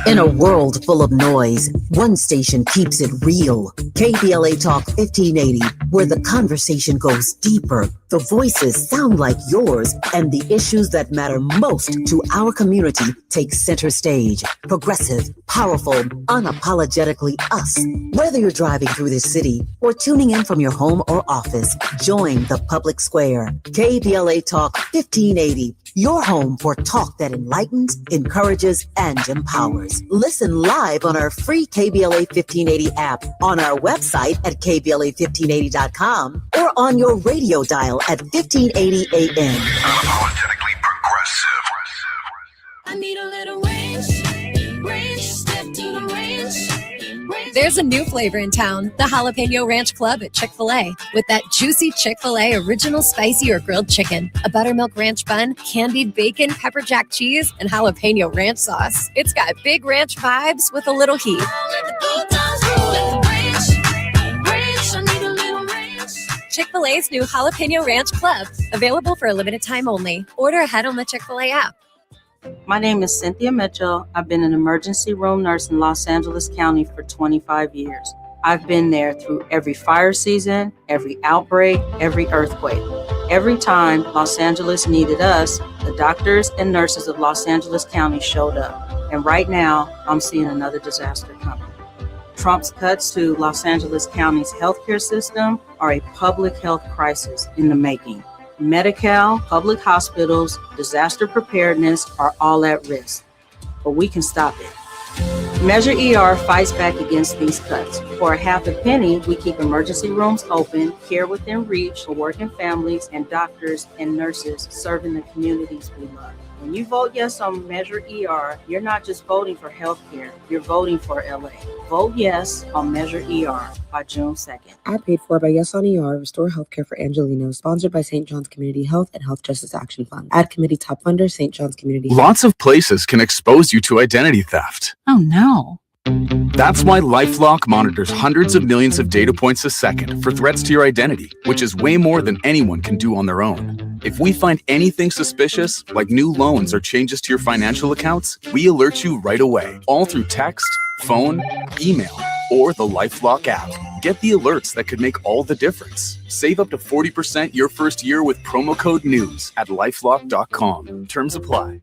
Speaker 8: In a world full of noise, one station keeps it real. KBLA Talk 1580, where the conversation goes deeper, the voices sound like yours, and the issues that matter most to our community take center stage. Progressive, powerful, unapologetically us. Whether you're driving through this city or tuning in from your home or office, join the public square. KBLA Talk 1580. Your home for talk that enlightens, encourages, and empowers. Listen live on our free KBLA 1580 app, on our website at KBLA1580.com, or on your radio dial at 1580 AM.
Speaker 7: Unapologetically progressive.
Speaker 3: I need a little range, step to the range.
Speaker 16: There's a new flavor in town, the Jalapeno Ranch Club at Chick-fil-A, with that juicy Chick-fil-A original spicy or grilled chicken, a buttermilk ranch bun, candied bacon, pepper jack cheese, and jalapeno ranch sauce. It's got big ranch vibes with a little heat. Chick-fil-A's new Jalapeno Ranch Club, available for a limited time only. Order ahead on the Chick-fil-A app.
Speaker 18: My name is Cynthia Mitchell. I've been an emergency room nurse in Los Angeles County for 25 years. I've been there through every fire season, every outbreak, every earthquake. Every time Los Angeles needed us, the doctors and nurses of Los Angeles County showed up. And right now, I'm seeing another disaster coming. Trump's cuts to Los Angeles County's healthcare system are a public health crisis in the making. Medi-Cal, public hospitals, disaster preparedness are all at risk, but we can stop it. Measure ER fights back against these cuts. For a half a penny, we keep emergency rooms open, care within reach for working families, and doctors and nurses serving the communities we love. When you vote yes on Measure ER, you're not just voting for healthcare, you're voting for LA. Vote yes on Measure ER by June 2nd.
Speaker 19: Ad paid for by Yes on ER, Restore Healthcare for Angelenos, sponsored by St. John's Community Health and Health Justice Action Fund. Ad committee top funder, St. John's Community Health.
Speaker 23: Lots of places can expose you to identity theft.
Speaker 21: Oh no.
Speaker 23: That's why LifeLock monitors hundreds of millions of data points a second for threats to your identity, which is way more than anyone can do on their own. If we find anything suspicious, like new loans or changes to your financial accounts, we alert you right away, all through text, phone, email, or the LifeLock app. Get the alerts that could make all the difference. Save up to 40% your first year with promo code NEWS at LifeLock.com. Terms apply.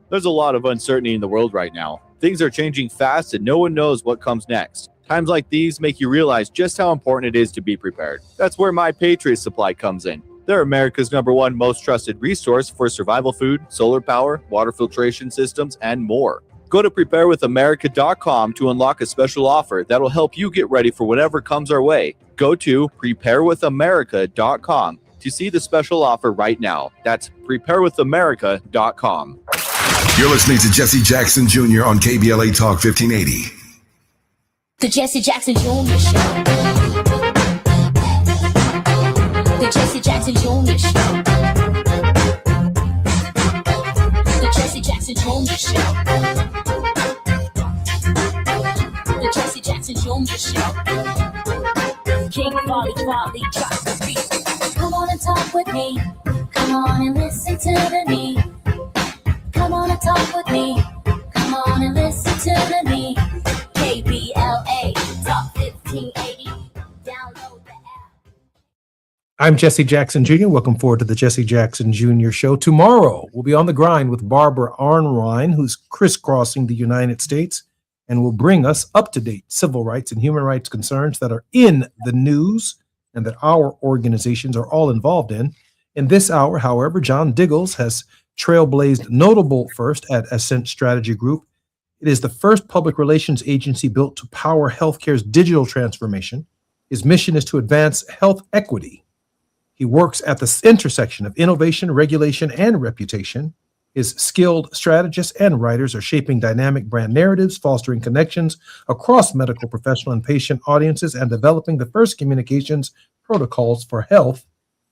Speaker 24: There's a lot of uncertainty in the world right now. Things are changing fast and no one knows what comes next. Times like these make you realize just how important it is to be prepared. That's where My Patriot Supply comes in. They're America's #1 most trusted resource for survival food, solar power, water filtration systems, and more. Go to preparewithamerica.com to unlock a special offer that'll help you get ready for whatever comes our way. Go to preparewithamerica.com to see the special offer right now. That's preparewithamerica.com.
Speaker 7: You're listening to Jesse Jackson Jr. on KBLA Talk 1580.
Speaker 3: The Jesse Jackson Jr. Show. The Jesse Jackson Jr. Show. The Jesse Jackson Jr. Show. The Jesse Jackson Jr. Show. King Volley, drop the beat. Come on and talk with me. Come on and listen to the need. Come on and talk with me. Come on and listen to the need. KBLA Talk 1580. Download the app.
Speaker 4: I'm Jesse Jackson Jr. Welcome forward to the Jesse Jackson Jr. Show. Tomorrow, we'll be on the grind with Barbara Arnwine, who's crisscrossing the United States and will bring us up-to-date civil rights and human rights concerns that are in the news and that our organizations are all involved in. In this hour, however, John Diggles has trailblazed notable first at Ascent Strategy Group. It is the first public relations agency built to power healthcare's digital transformation. His mission is to advance health equity. He works at the intersection of innovation, regulation, and reputation. His skilled strategists and writers are shaping dynamic brand narratives, fostering connections across medical professional and patient audiences, and developing the first communications protocols for health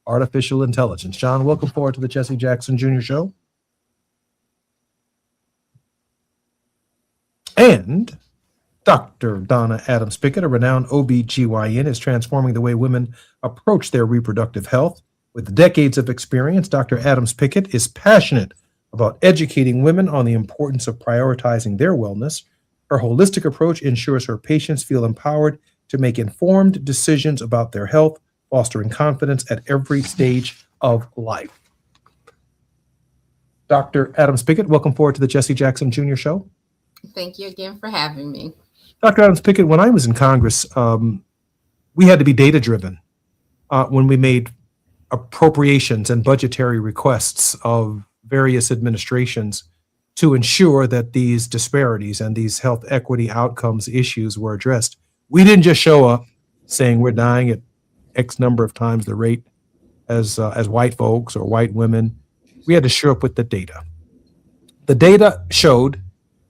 Speaker 4: artificial intelligence. John, welcome forward to the Jesse Jackson Jr. Show. And Dr. Donna Adams Pickett, a renowned OBGYN, is transforming the way women approach their reproductive health. With decades of experience, Dr. Adams Pickett is passionate about educating women on the importance of prioritizing their wellness. Her holistic approach ensures her patients feel empowered to make informed decisions about their health, fostering confidence at every stage of life. Dr. Adams Pickett, welcome forward to the Jesse Jackson Jr. Show.
Speaker 14: Thank you again for having me.
Speaker 4: Dr. Adams Pickett, when I was in Congress, we had to be data-driven when we made appropriations and budgetary requests of various administrations to ensure that these disparities and these health equity outcomes issues were addressed. We didn't just show up saying we're dying at X number of times the rate as white folks or white women. We had to show up with the data. The data showed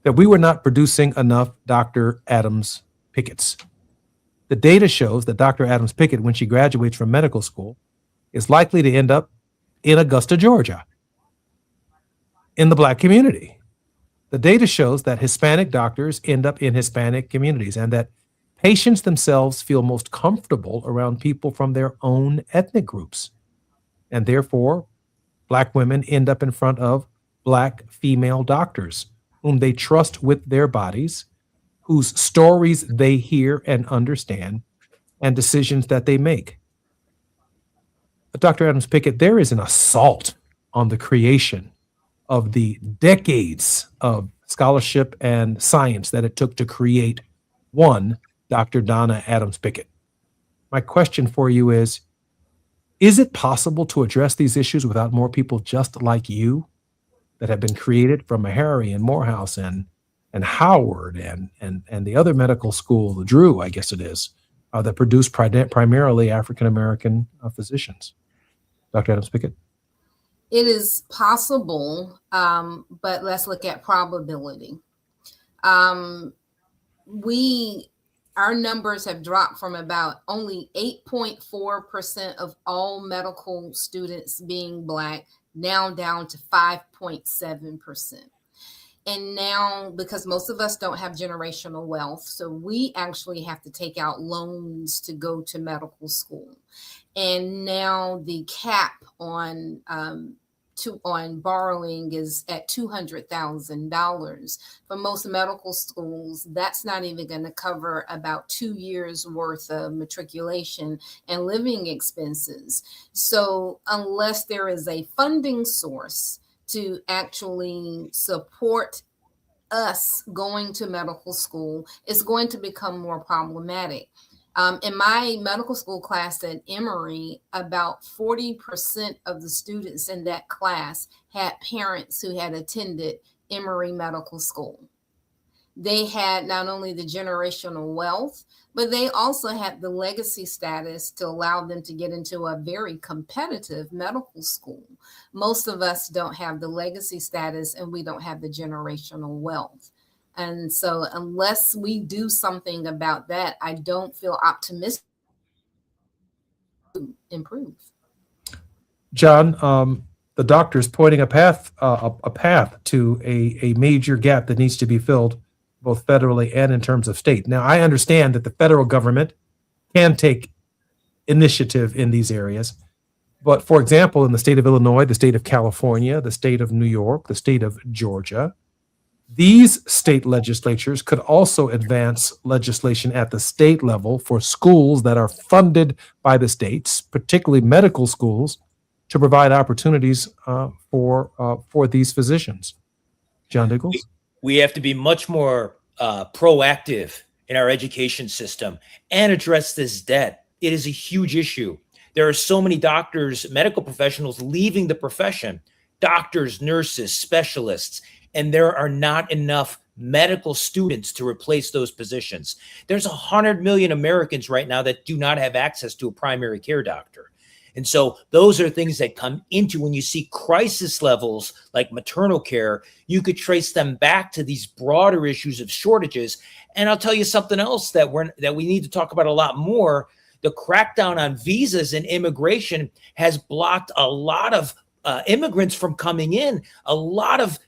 Speaker 4: that we were not producing enough Dr. Adams Picketts. The data shows that Dr. Adams Pickett, when she graduates from medical school, is likely to end up in Augusta, Georgia, in the Black community. The data shows that Hispanic doctors end up in Hispanic communities and that Patients themselves feel most comfortable around people from their own ethnic groups. And therefore, Black women end up in front of Black female doctors whom they trust with their bodies, whose stories they hear and understand, and decisions that they make. But Dr. Adams Pickett, there is an assault on the creation of the decades of scholarship and science that it took to create one Dr. Donna Adams Pickett. My question for you is it possible to address these issues without more people just like you that have been created from Meharry and Morehouse and Howard and the other medical school, the Drew, I guess it is, that produce primarily African-American physicians? Dr. Adams Pickett?
Speaker 14: It is possible, but let's look at probability. Our numbers have dropped from about only 8.4% of all medical students being Black, now down to 5.7%. And now, because most of us don't have generational wealth, so we actually have to take out loans to go to medical school. And now the cap on borrowing is at $200,000. For most medical schools, that's not even going to cover about 2 years worth of matriculation and living expenses. So unless there is a funding source to actually support us going to medical school, it's going to become more problematic. In my medical school class at Emory, about 40% of the students in that class had parents who had attended Emory Medical School. They had not only the generational wealth, but they also had the legacy status to allow them to get into a very competitive medical school. Most of us don't have the legacy status and we don't have the generational wealth. And so unless we do something about that, I don't feel optimistic to improve.
Speaker 4: John, the doctor's pointing a path to a major gap that needs to be filled, both federally and in terms of state. Now, I understand that the federal government can take initiative in these areas. But for example, in the state of Illinois, the state of California, the state of New York, the state of Georgia, these state legislatures could also advance legislation at the state level for schools that are funded by the states, particularly medical schools, to provide opportunities for these physicians. John Diggles?
Speaker 2: We have to be much more proactive in our education system and address this debt. It is a huge issue. There are so many doctors, medical professionals leaving the profession, doctors, nurses, specialists, and there are not enough medical students to replace those positions. There's 100 million Americans right now that do not have access to a primary care doctor. And so those are things that come into when you see crisis levels like maternal care, you could trace them back to these broader issues of shortages. And I'll tell you something else that we need to talk about a lot more. The crackdown on visas and immigration has blocked a lot of immigrants from coming in. A lot of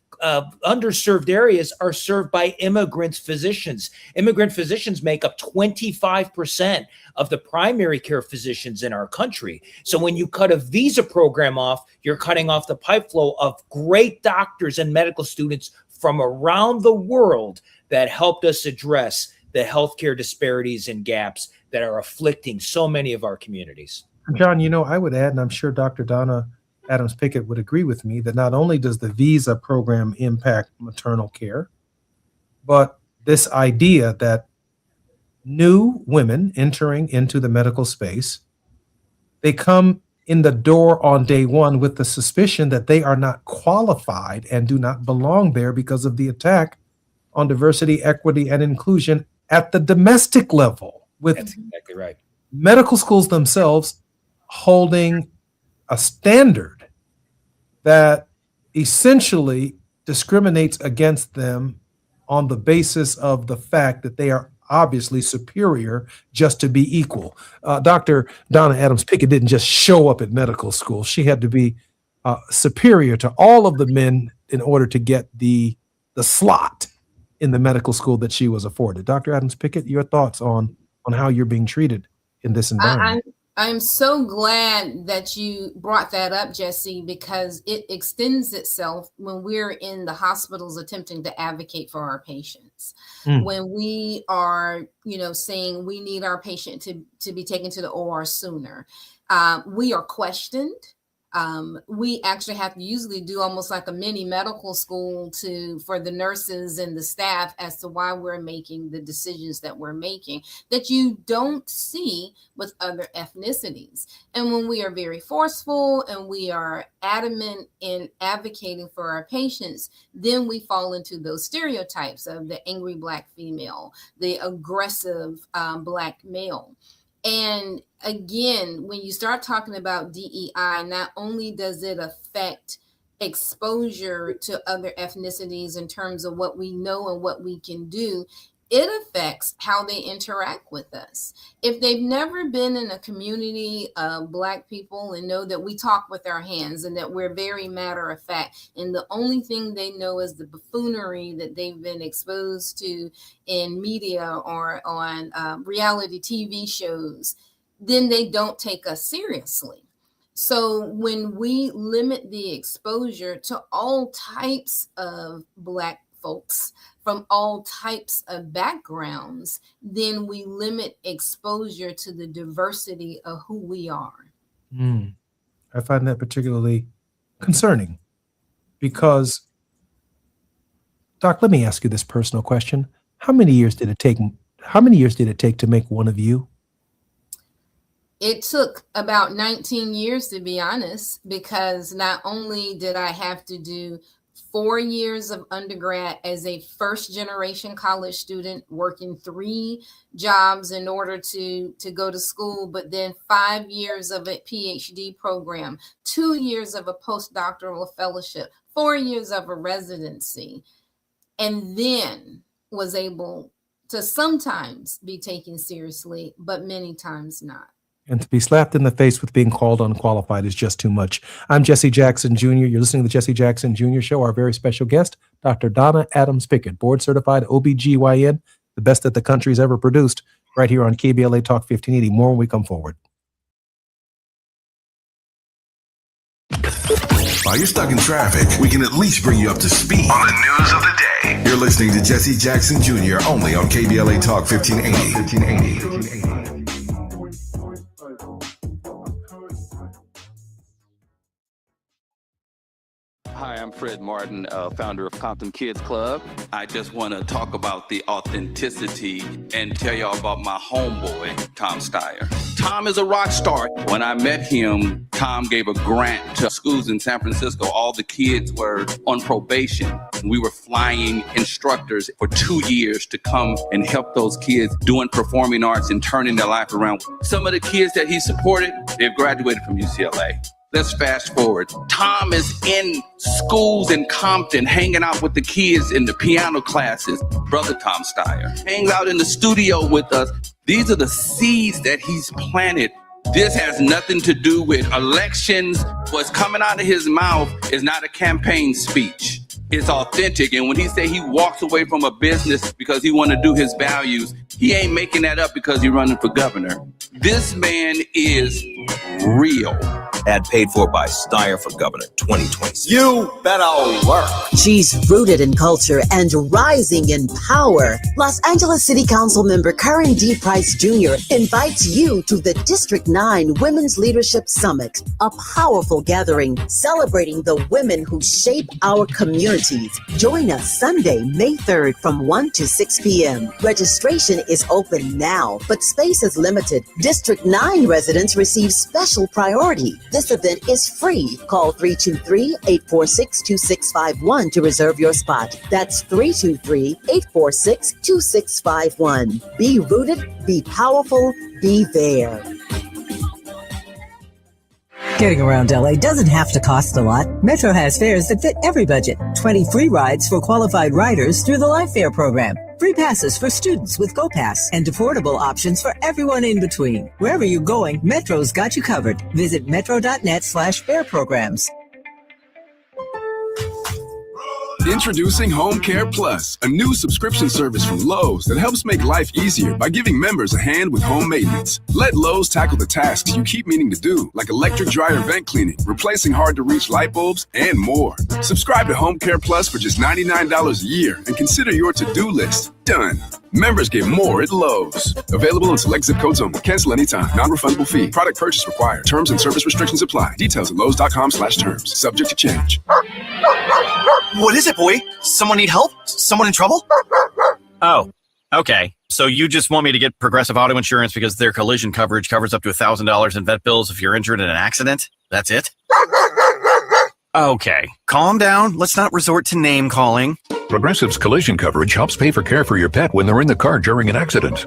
Speaker 2: underserved areas are served by immigrant physicians. Immigrant physicians make up 25% of the primary care physicians in our country. So when you cut a visa program off, you're cutting off the pipe flow of great doctors and medical students from around the world that helped us address the healthcare disparities and gaps that are afflicting so many of our communities.
Speaker 4: John, I would add, and I'm sure Dr. Donna Adams Pickett would agree with me, that not only does the visa program impact maternal care, but this idea that new women entering into the medical space, they come in the door on day one with the suspicion that they are not qualified and do not belong there because of the attack on diversity, equity, and inclusion at the domestic level, with
Speaker 2: That's exactly right.
Speaker 4: medical schools themselves holding a standard that essentially discriminates against them on the basis of the fact that they are obviously superior just to be equal. Dr. Donna Adams Pickett didn't just show up at medical school. She had to be superior to all of the men in order to get the slot in the medical school that she was afforded. Dr. Adams-Pickett, your thoughts on how you're being treated in this environment?
Speaker 14: I'm so glad that you brought that up, Jesse, because it extends itself when we're in the hospitals attempting to advocate for our patients. When we are, saying we need our patient to be taken to the OR sooner, we are questioned. We actually have to usually do almost like a mini medical school for the nurses and the staff as to why we're making the decisions that we're making that you don't see with other ethnicities. And when we are very forceful and we are adamant in advocating for our patients, then we fall into those stereotypes of the angry Black female, the aggressive Black male. And again, when you start talking about DEI, not only does it affect exposure to other ethnicities in terms of what we know and what we can do, it affects how they interact with us. If they've never been in a community of Black people and know that we talk with our hands and that we're very matter of fact, and the only thing they know is the buffoonery that they've been exposed to in media or on reality TV shows, then they don't take us seriously. So when we limit the exposure to all types of Black folks from all types of backgrounds, then we limit exposure to the diversity of who we are.
Speaker 4: I find that particularly concerning because, Doc, let me ask you this personal question. How many years did it take to make one of you?
Speaker 14: It took about 19 years, to be honest, because not only did I have to do 4 years of undergrad as a first generation college student, working 3 jobs in order to go to school, but then 5 years of a PhD program, 2 years of a postdoctoral fellowship, 4 years of a residency, and then was able to sometimes be taken seriously, but many times not.
Speaker 4: And to be slapped in the face with being called unqualified is just too much. I'm Jesse Jackson Jr. You're listening to the Jesse Jackson Jr. Show. Our very special guest, Dr. Donna Adams-Pickett, board-certified OBGYN, the best that the country's ever produced, right here on KBLA Talk 1580. More when we come forward.
Speaker 7: While you're stuck in traffic, we can at least bring you up to speed on the news of the day. You're listening to Jesse Jackson Jr. only on KBLA Talk 1580.
Speaker 5: Hi, I'm Fred Martin, founder of Compton Kids Club. I just want to talk about the authenticity and tell y'all about my homeboy, Tom Steyer. Tom is a rock star. When I met him, Tom gave a grant to schools in San Francisco. All the kids were on probation. We were flying instructors for 2 years to come and help those kids doing performing arts and turning their life around. Some of the kids that he supported, they've graduated from UCLA. Let's fast forward. Tom is in schools in Compton, hanging out with the kids in the piano classes. Brother Tom Steyer hangs out in the studio with us. These are the seeds that he's planted. This has nothing to do with elections. What's coming out of his mouth is not a campaign speech. It's authentic. And when he say he walks away from a business because he want to do his values, he ain't making that up because he's running for governor. This man is real.
Speaker 6: Ad paid for by Steyer for Governor 2026.
Speaker 8: You better work. She's rooted in culture and rising in power. Los Angeles City Council member Karen D. Price Jr. invites you to the District 9 Women's Leadership Summit, a powerful gathering celebrating the women who shape our communities. Join us Sunday, May 3rd from 1 to 6 p.m. Registration is open now, but space is limited. District 9 residents receive special priority. This event is free. Call 323-846-2651 to reserve your spot. That's 323-846-2651. Be rooted, be powerful, be there.
Speaker 17: Getting around LA doesn't have to cost a lot. Metro has fares that fit every budget. 20 free rides for qualified riders through the Life Fare program. Free passes for students with GoPass and affordable options for everyone in between. Wherever you're going, Metro's got you covered. Visit metro.net/fare programs.
Speaker 7: Introducing Home Care Plus, a new subscription service from Lowe's that helps make life easier by giving members a hand with home maintenance. Let Lowe's tackle the tasks you keep meaning to do, like electric dryer vent cleaning, replacing hard-to-reach light bulbs, and more. Subscribe to Home Care Plus for just $99 a year and consider your to-do list done. Members get more at Lowe's. Available in select zip codes only. Cancel anytime. Non-refundable fee. Product purchase required. Terms and service restrictions apply. Details at lowes.com/terms. Subject to change.
Speaker 9: What is it, boy? Someone need help? Someone in trouble?
Speaker 12: Oh, okay. So you just want me to get Progressive Auto Insurance because their collision coverage covers up to $1,000 in vet bills if you're injured in an accident? That's it? Okay, calm down. Let's not resort to name calling.
Speaker 20: Progressive's collision coverage helps pay for care for your pet when they're in the car during an accident.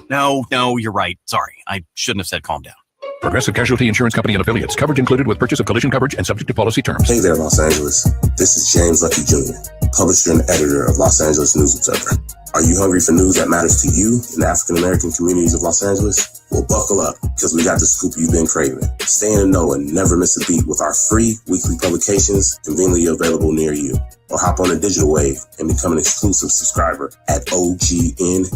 Speaker 12: No, you're right. Sorry, I shouldn't have said calm down.
Speaker 20: Progressive Casualty Insurance Company and Affiliates. Coverage included with purchase of collision coverage and subject to policy terms.
Speaker 22: Hey there, Los Angeles. This is James Lucky Jr., publisher and editor of Los Angeles News Observer. Are you hungry for news that matters to you in the African-American communities of Los Angeles? Well, buckle up, because we got the scoop you've been craving. Stay in the know and never miss a beat with our free weekly publications conveniently available near you. Or hop on the digital wave and become an exclusive subscriber at OGNSC.com.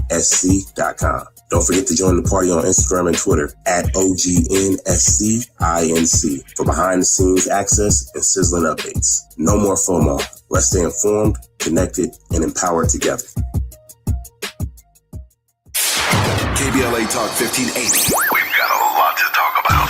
Speaker 22: Don't forget to join the party on Instagram and Twitter at OGNSCINC for behind-the-scenes access and sizzling updates. No more FOMO. Let's stay informed, connected, and empowered together.
Speaker 7: KBLA Talk 1580. We've got a lot to talk about.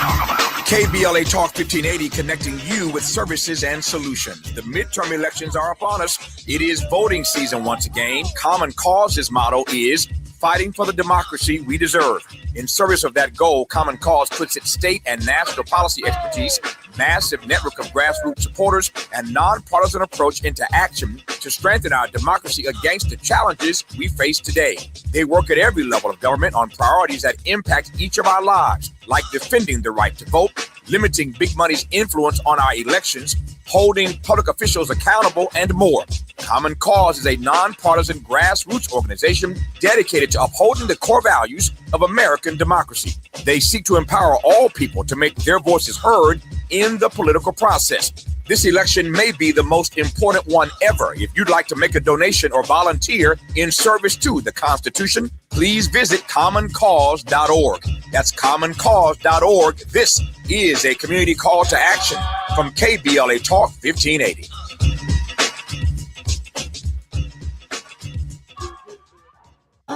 Speaker 25: KBLA Talk 1580, connecting you with services and solutions. The midterm elections are upon us. It is voting season once again. Common Cause's motto is fighting for the democracy we deserve. In service of that goal, Common Cause puts its state and national policy expertise, massive network of grassroots supporters, and nonpartisan approach into action to strengthen our democracy against the challenges we face today. They work at every level of government on priorities that impact each of our lives, like defending the right to vote, limiting big money's influence on our elections, holding public officials accountable, and more. Common Cause is a nonpartisan grassroots organization dedicated to upholding the core values of American democracy. They seek to empower all people to make their voices heard in the political process. This election may be the most important one ever. If you'd like to make a donation or volunteer in service to the Constitution, please visit commoncause.org. That's commoncause.org. This is a community call to action from KBLA Talk 1580.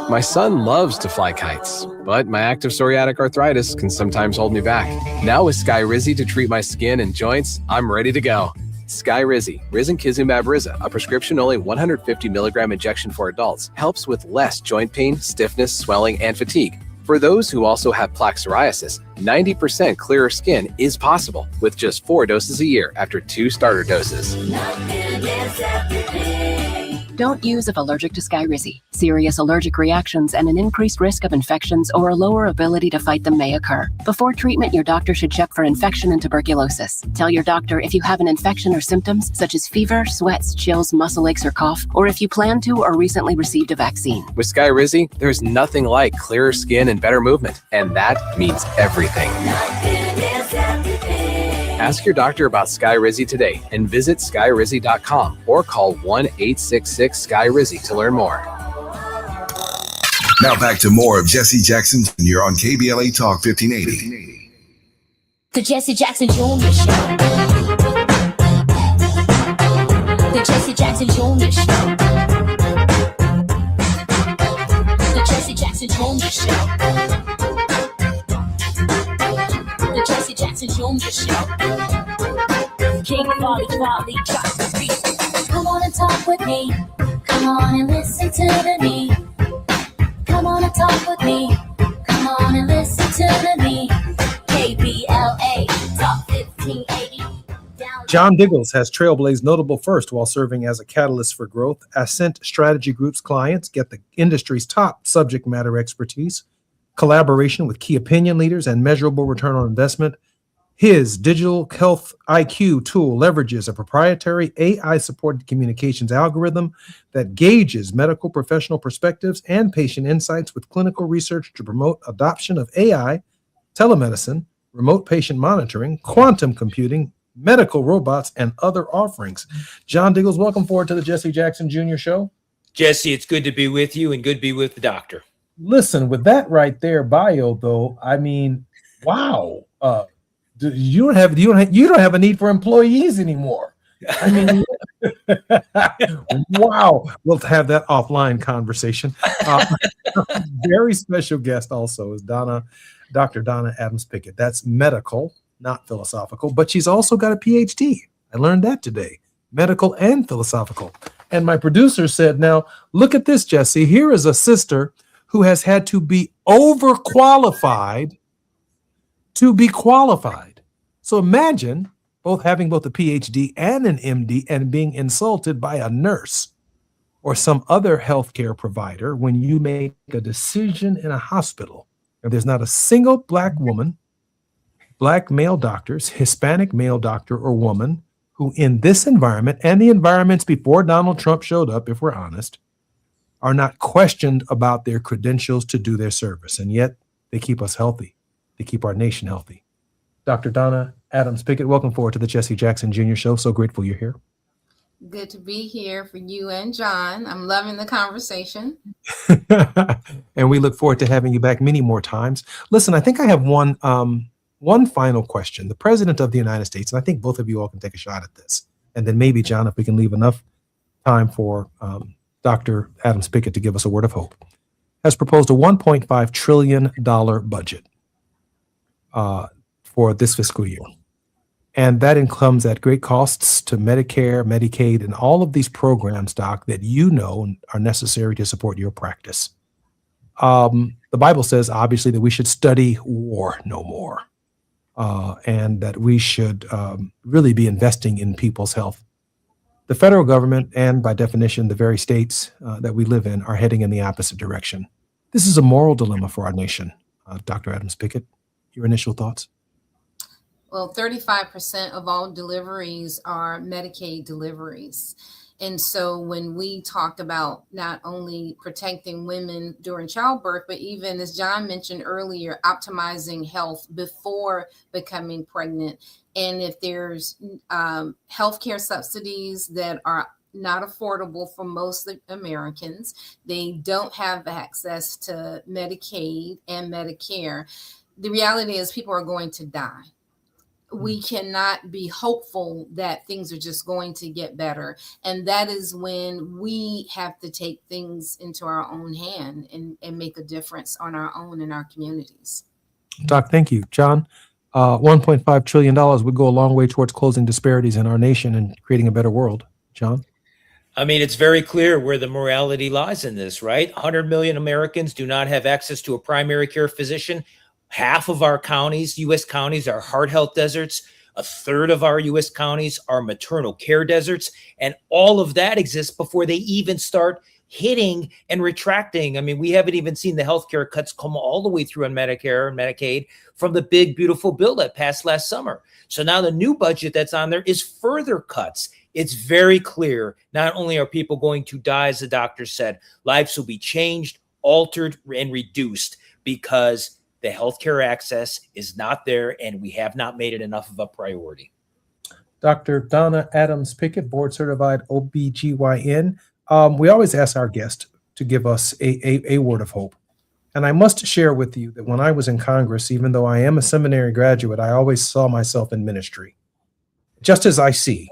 Speaker 26: My son loves to fly kites, but my active psoriatic arthritis can sometimes hold me back. Now with Skyrizi to treat my skin and joints, I'm ready to go. Skyrizi, risankizumab Riza, a prescription-only 150 milligram injection for adults, helps with less joint pain, stiffness, swelling, and fatigue. For those who also have plaque psoriasis, 90% clearer skin is possible with just 4 doses a year after 2 starter doses.
Speaker 27: Don't use if allergic to Skyrizi. Serious allergic reactions and an increased risk of infections or a lower ability to fight them may occur. Before treatment, your doctor should check for infection and tuberculosis. Tell your doctor if you have an infection or symptoms such as fever, sweats, chills, muscle aches, or cough, or if you plan to or recently received a vaccine.
Speaker 26: With Skyrizi, there's nothing like clearer skin and better movement, and that means everything. Ask your doctor about Skyrizi today and visit skyrizi.com or call 1-866-SKY-RIZZI to learn more.
Speaker 7: Now back to more of Jesse Jackson Jr. on KBLA Talk 1580.
Speaker 3: The Jesse Jackson Jr. Show. The Jesse Jackson Jr. Show. The Jesse Jackson Jr. Show. The Jesse Jackson Jr. Show. King Volley, drop the beat. Come on and talk with me. Come on and listen to the me. Come on and talk with me. Come on and listen to the me. KBLA Talk 1580.
Speaker 4: John Diggles has trailblazed notable first while serving as a catalyst for growth. Ascent Strategy Group's clients get the industry's top subject matter expertise, collaboration with key opinion leaders, and measurable return on investment. His Digital Health IQ tool leverages a proprietary AI-supported communications algorithm that gauges medical professional perspectives and patient insights with clinical research to promote adoption of AI, telemedicine, remote patient monitoring, quantum computing, medical robots, and other offerings. John Diggles, welcome forward to the Jesse Jackson Jr. Show.
Speaker 2: Jesse, it's good to be with you and good to be with the doctor.
Speaker 4: Listen, with that right there bio, though, I mean, wow. You don't have a need for employees anymore. I mean, wow. We'll have that offline conversation. Very special guest also is Dr. Donna Adams Pickett. That's medical, not philosophical, but she's also got a PhD. I learned that today, medical and philosophical. And my producer said, now look at this, Jesse. Here is a sister who has had to be overqualified to be qualified. So imagine having both a PhD and an MD and being insulted by a nurse or some other healthcare provider when you make a decision in a hospital. And there's not a single Black woman, Black male doctors, Hispanic male doctor or woman who in this environment and the environments before Donald Trump showed up, if we're honest, are not questioned about their credentials to do their service. And yet they keep us healthy. They keep our nation healthy. Dr. Donna Adams Pickett, welcome forward to the Jesse Jackson Jr. Show. So grateful you're here.
Speaker 14: Good to be here for you and John. I'm loving the conversation.
Speaker 4: And we look forward to having you back many more times. Listen, I think I have one final question. The President of the United States, and I think both of you all can take a shot at this, and then maybe, John, if we can leave enough time for Dr. Adams Pickett to give us a word of hope, has proposed a $1.5 trillion budget for this fiscal year. And that comes at great costs to Medicare, Medicaid, and all of these programs, Doc, that you know are necessary to support your practice. The Bible says, obviously, that we should study war no more, and that we should really be investing in people's health. The federal government, and by definition, the very states that we live in, are heading in the opposite direction. This is a moral dilemma for our nation. Dr. Adams Pickett, your initial thoughts?
Speaker 14: Well, 35% of all deliveries are Medicaid deliveries. And so when we talk about not only protecting women during childbirth, but even, as John mentioned earlier, optimizing health before becoming pregnant. And if there's healthcare subsidies that are not affordable for most Americans, they don't have access to Medicaid and Medicare. The reality is people are going to die. We cannot be hopeful that things are just going to get better. And that is when we have to take things into our own hand and make a difference on our own in our communities.
Speaker 4: Doc, thank you. John, $1.5 trillion would go a long way towards closing disparities in our nation and creating a better world. John?
Speaker 2: I mean, it's very clear where the morality lies in this, right? 100 million Americans do not have access to a primary care physician. Half of our counties, U.S. counties, are heart health deserts. A third of our U.S. counties are maternal care deserts. And all of that exists before they even start hitting and retracting. I mean, we haven't even seen the healthcare cuts come all the way through on Medicare and Medicaid from the big, beautiful bill that passed last summer. So now the new budget that's on there is further cuts. It's very clear. Not only are people going to die, as the doctor said, lives will be changed, altered, and reduced because the healthcare access is not there, and we have not made it enough of a priority.
Speaker 4: Dr. Donna Adams Pickett, board certified OBGYN. We always ask our guest to give us a word of hope. And I must share with you that when I was in Congress, even though I am a seminary graduate, I always saw myself in ministry. Just as I see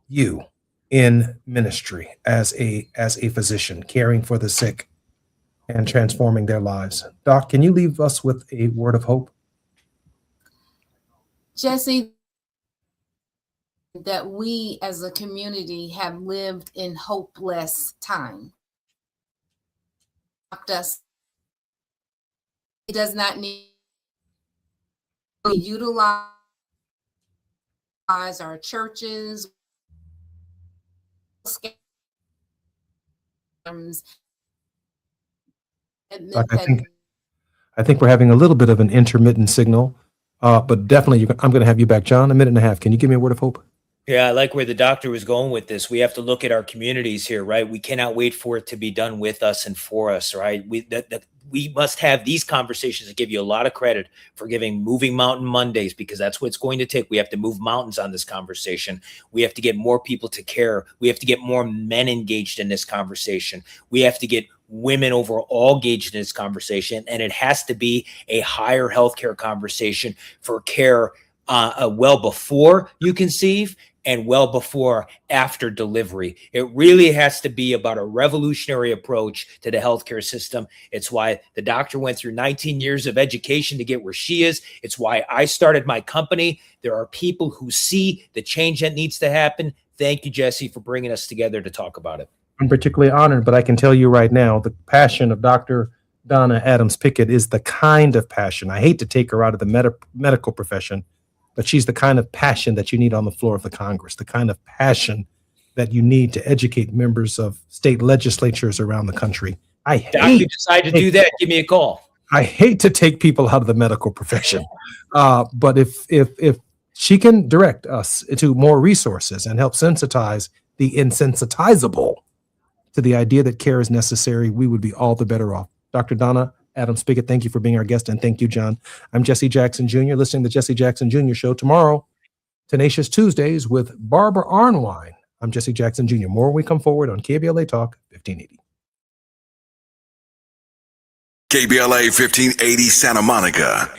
Speaker 4: you in ministry as a physician, caring for the sick and transforming their lives. Doc, can you leave us with a word of hope?
Speaker 14: Jesse, that we as a community have lived in hopeless time. It does not need to utilize our churches.
Speaker 4: I think we're having a little bit of an intermittent signal, but definitely I'm going to have you back. John, a minute and a half. Can you give me a word of hope?
Speaker 2: Yeah, I like where the doctor was going with this. We have to look at our communities here, right? We cannot wait for it to be done with us and for us, right? we must have these conversations and give you a lot of credit for giving Moving Mountain Mondays, because that's what it's going to take. We have to move mountains on this conversation. We have to get more people to care. We have to get more men engaged in this conversation. We have to get women overall engaged in this conversation. And it has to be a higher healthcare conversation for care well before you conceive and well before after delivery. It really has to be about a revolutionary approach to the healthcare system. It's why the doctor went through 19 years of education to get where she is. It's why I started my company. There are people who see the change that needs to happen. Thank you, Jesse, for bringing us together to talk about it.
Speaker 4: I'm particularly honored, but I can tell you right now, the passion of Dr. Donna Adams Pickett is the kind of passion. I hate to take her out of the medical profession, but she's the kind of passion that you need on the floor of the Congress, the kind of passion that you need to educate members of state legislatures around the country.
Speaker 2: If you decide to do that, give me a call.
Speaker 4: I hate to take people out of the medical profession, but if she can direct us to more resources and help sensitize the insensitizable to the idea that care is necessary, we would be all the better off. Dr. Donna Adams Pickett, thank you for being our guest, and thank you, John. I'm Jesse Jackson Jr., listening to the Jesse Jackson Jr. Show tomorrow, Tenacious Tuesdays with Barbara Arnwine. I'm Jesse Jackson Jr. More when we come forward on KBLA Talk 1580.
Speaker 1: KBLA 1580 Santa Monica.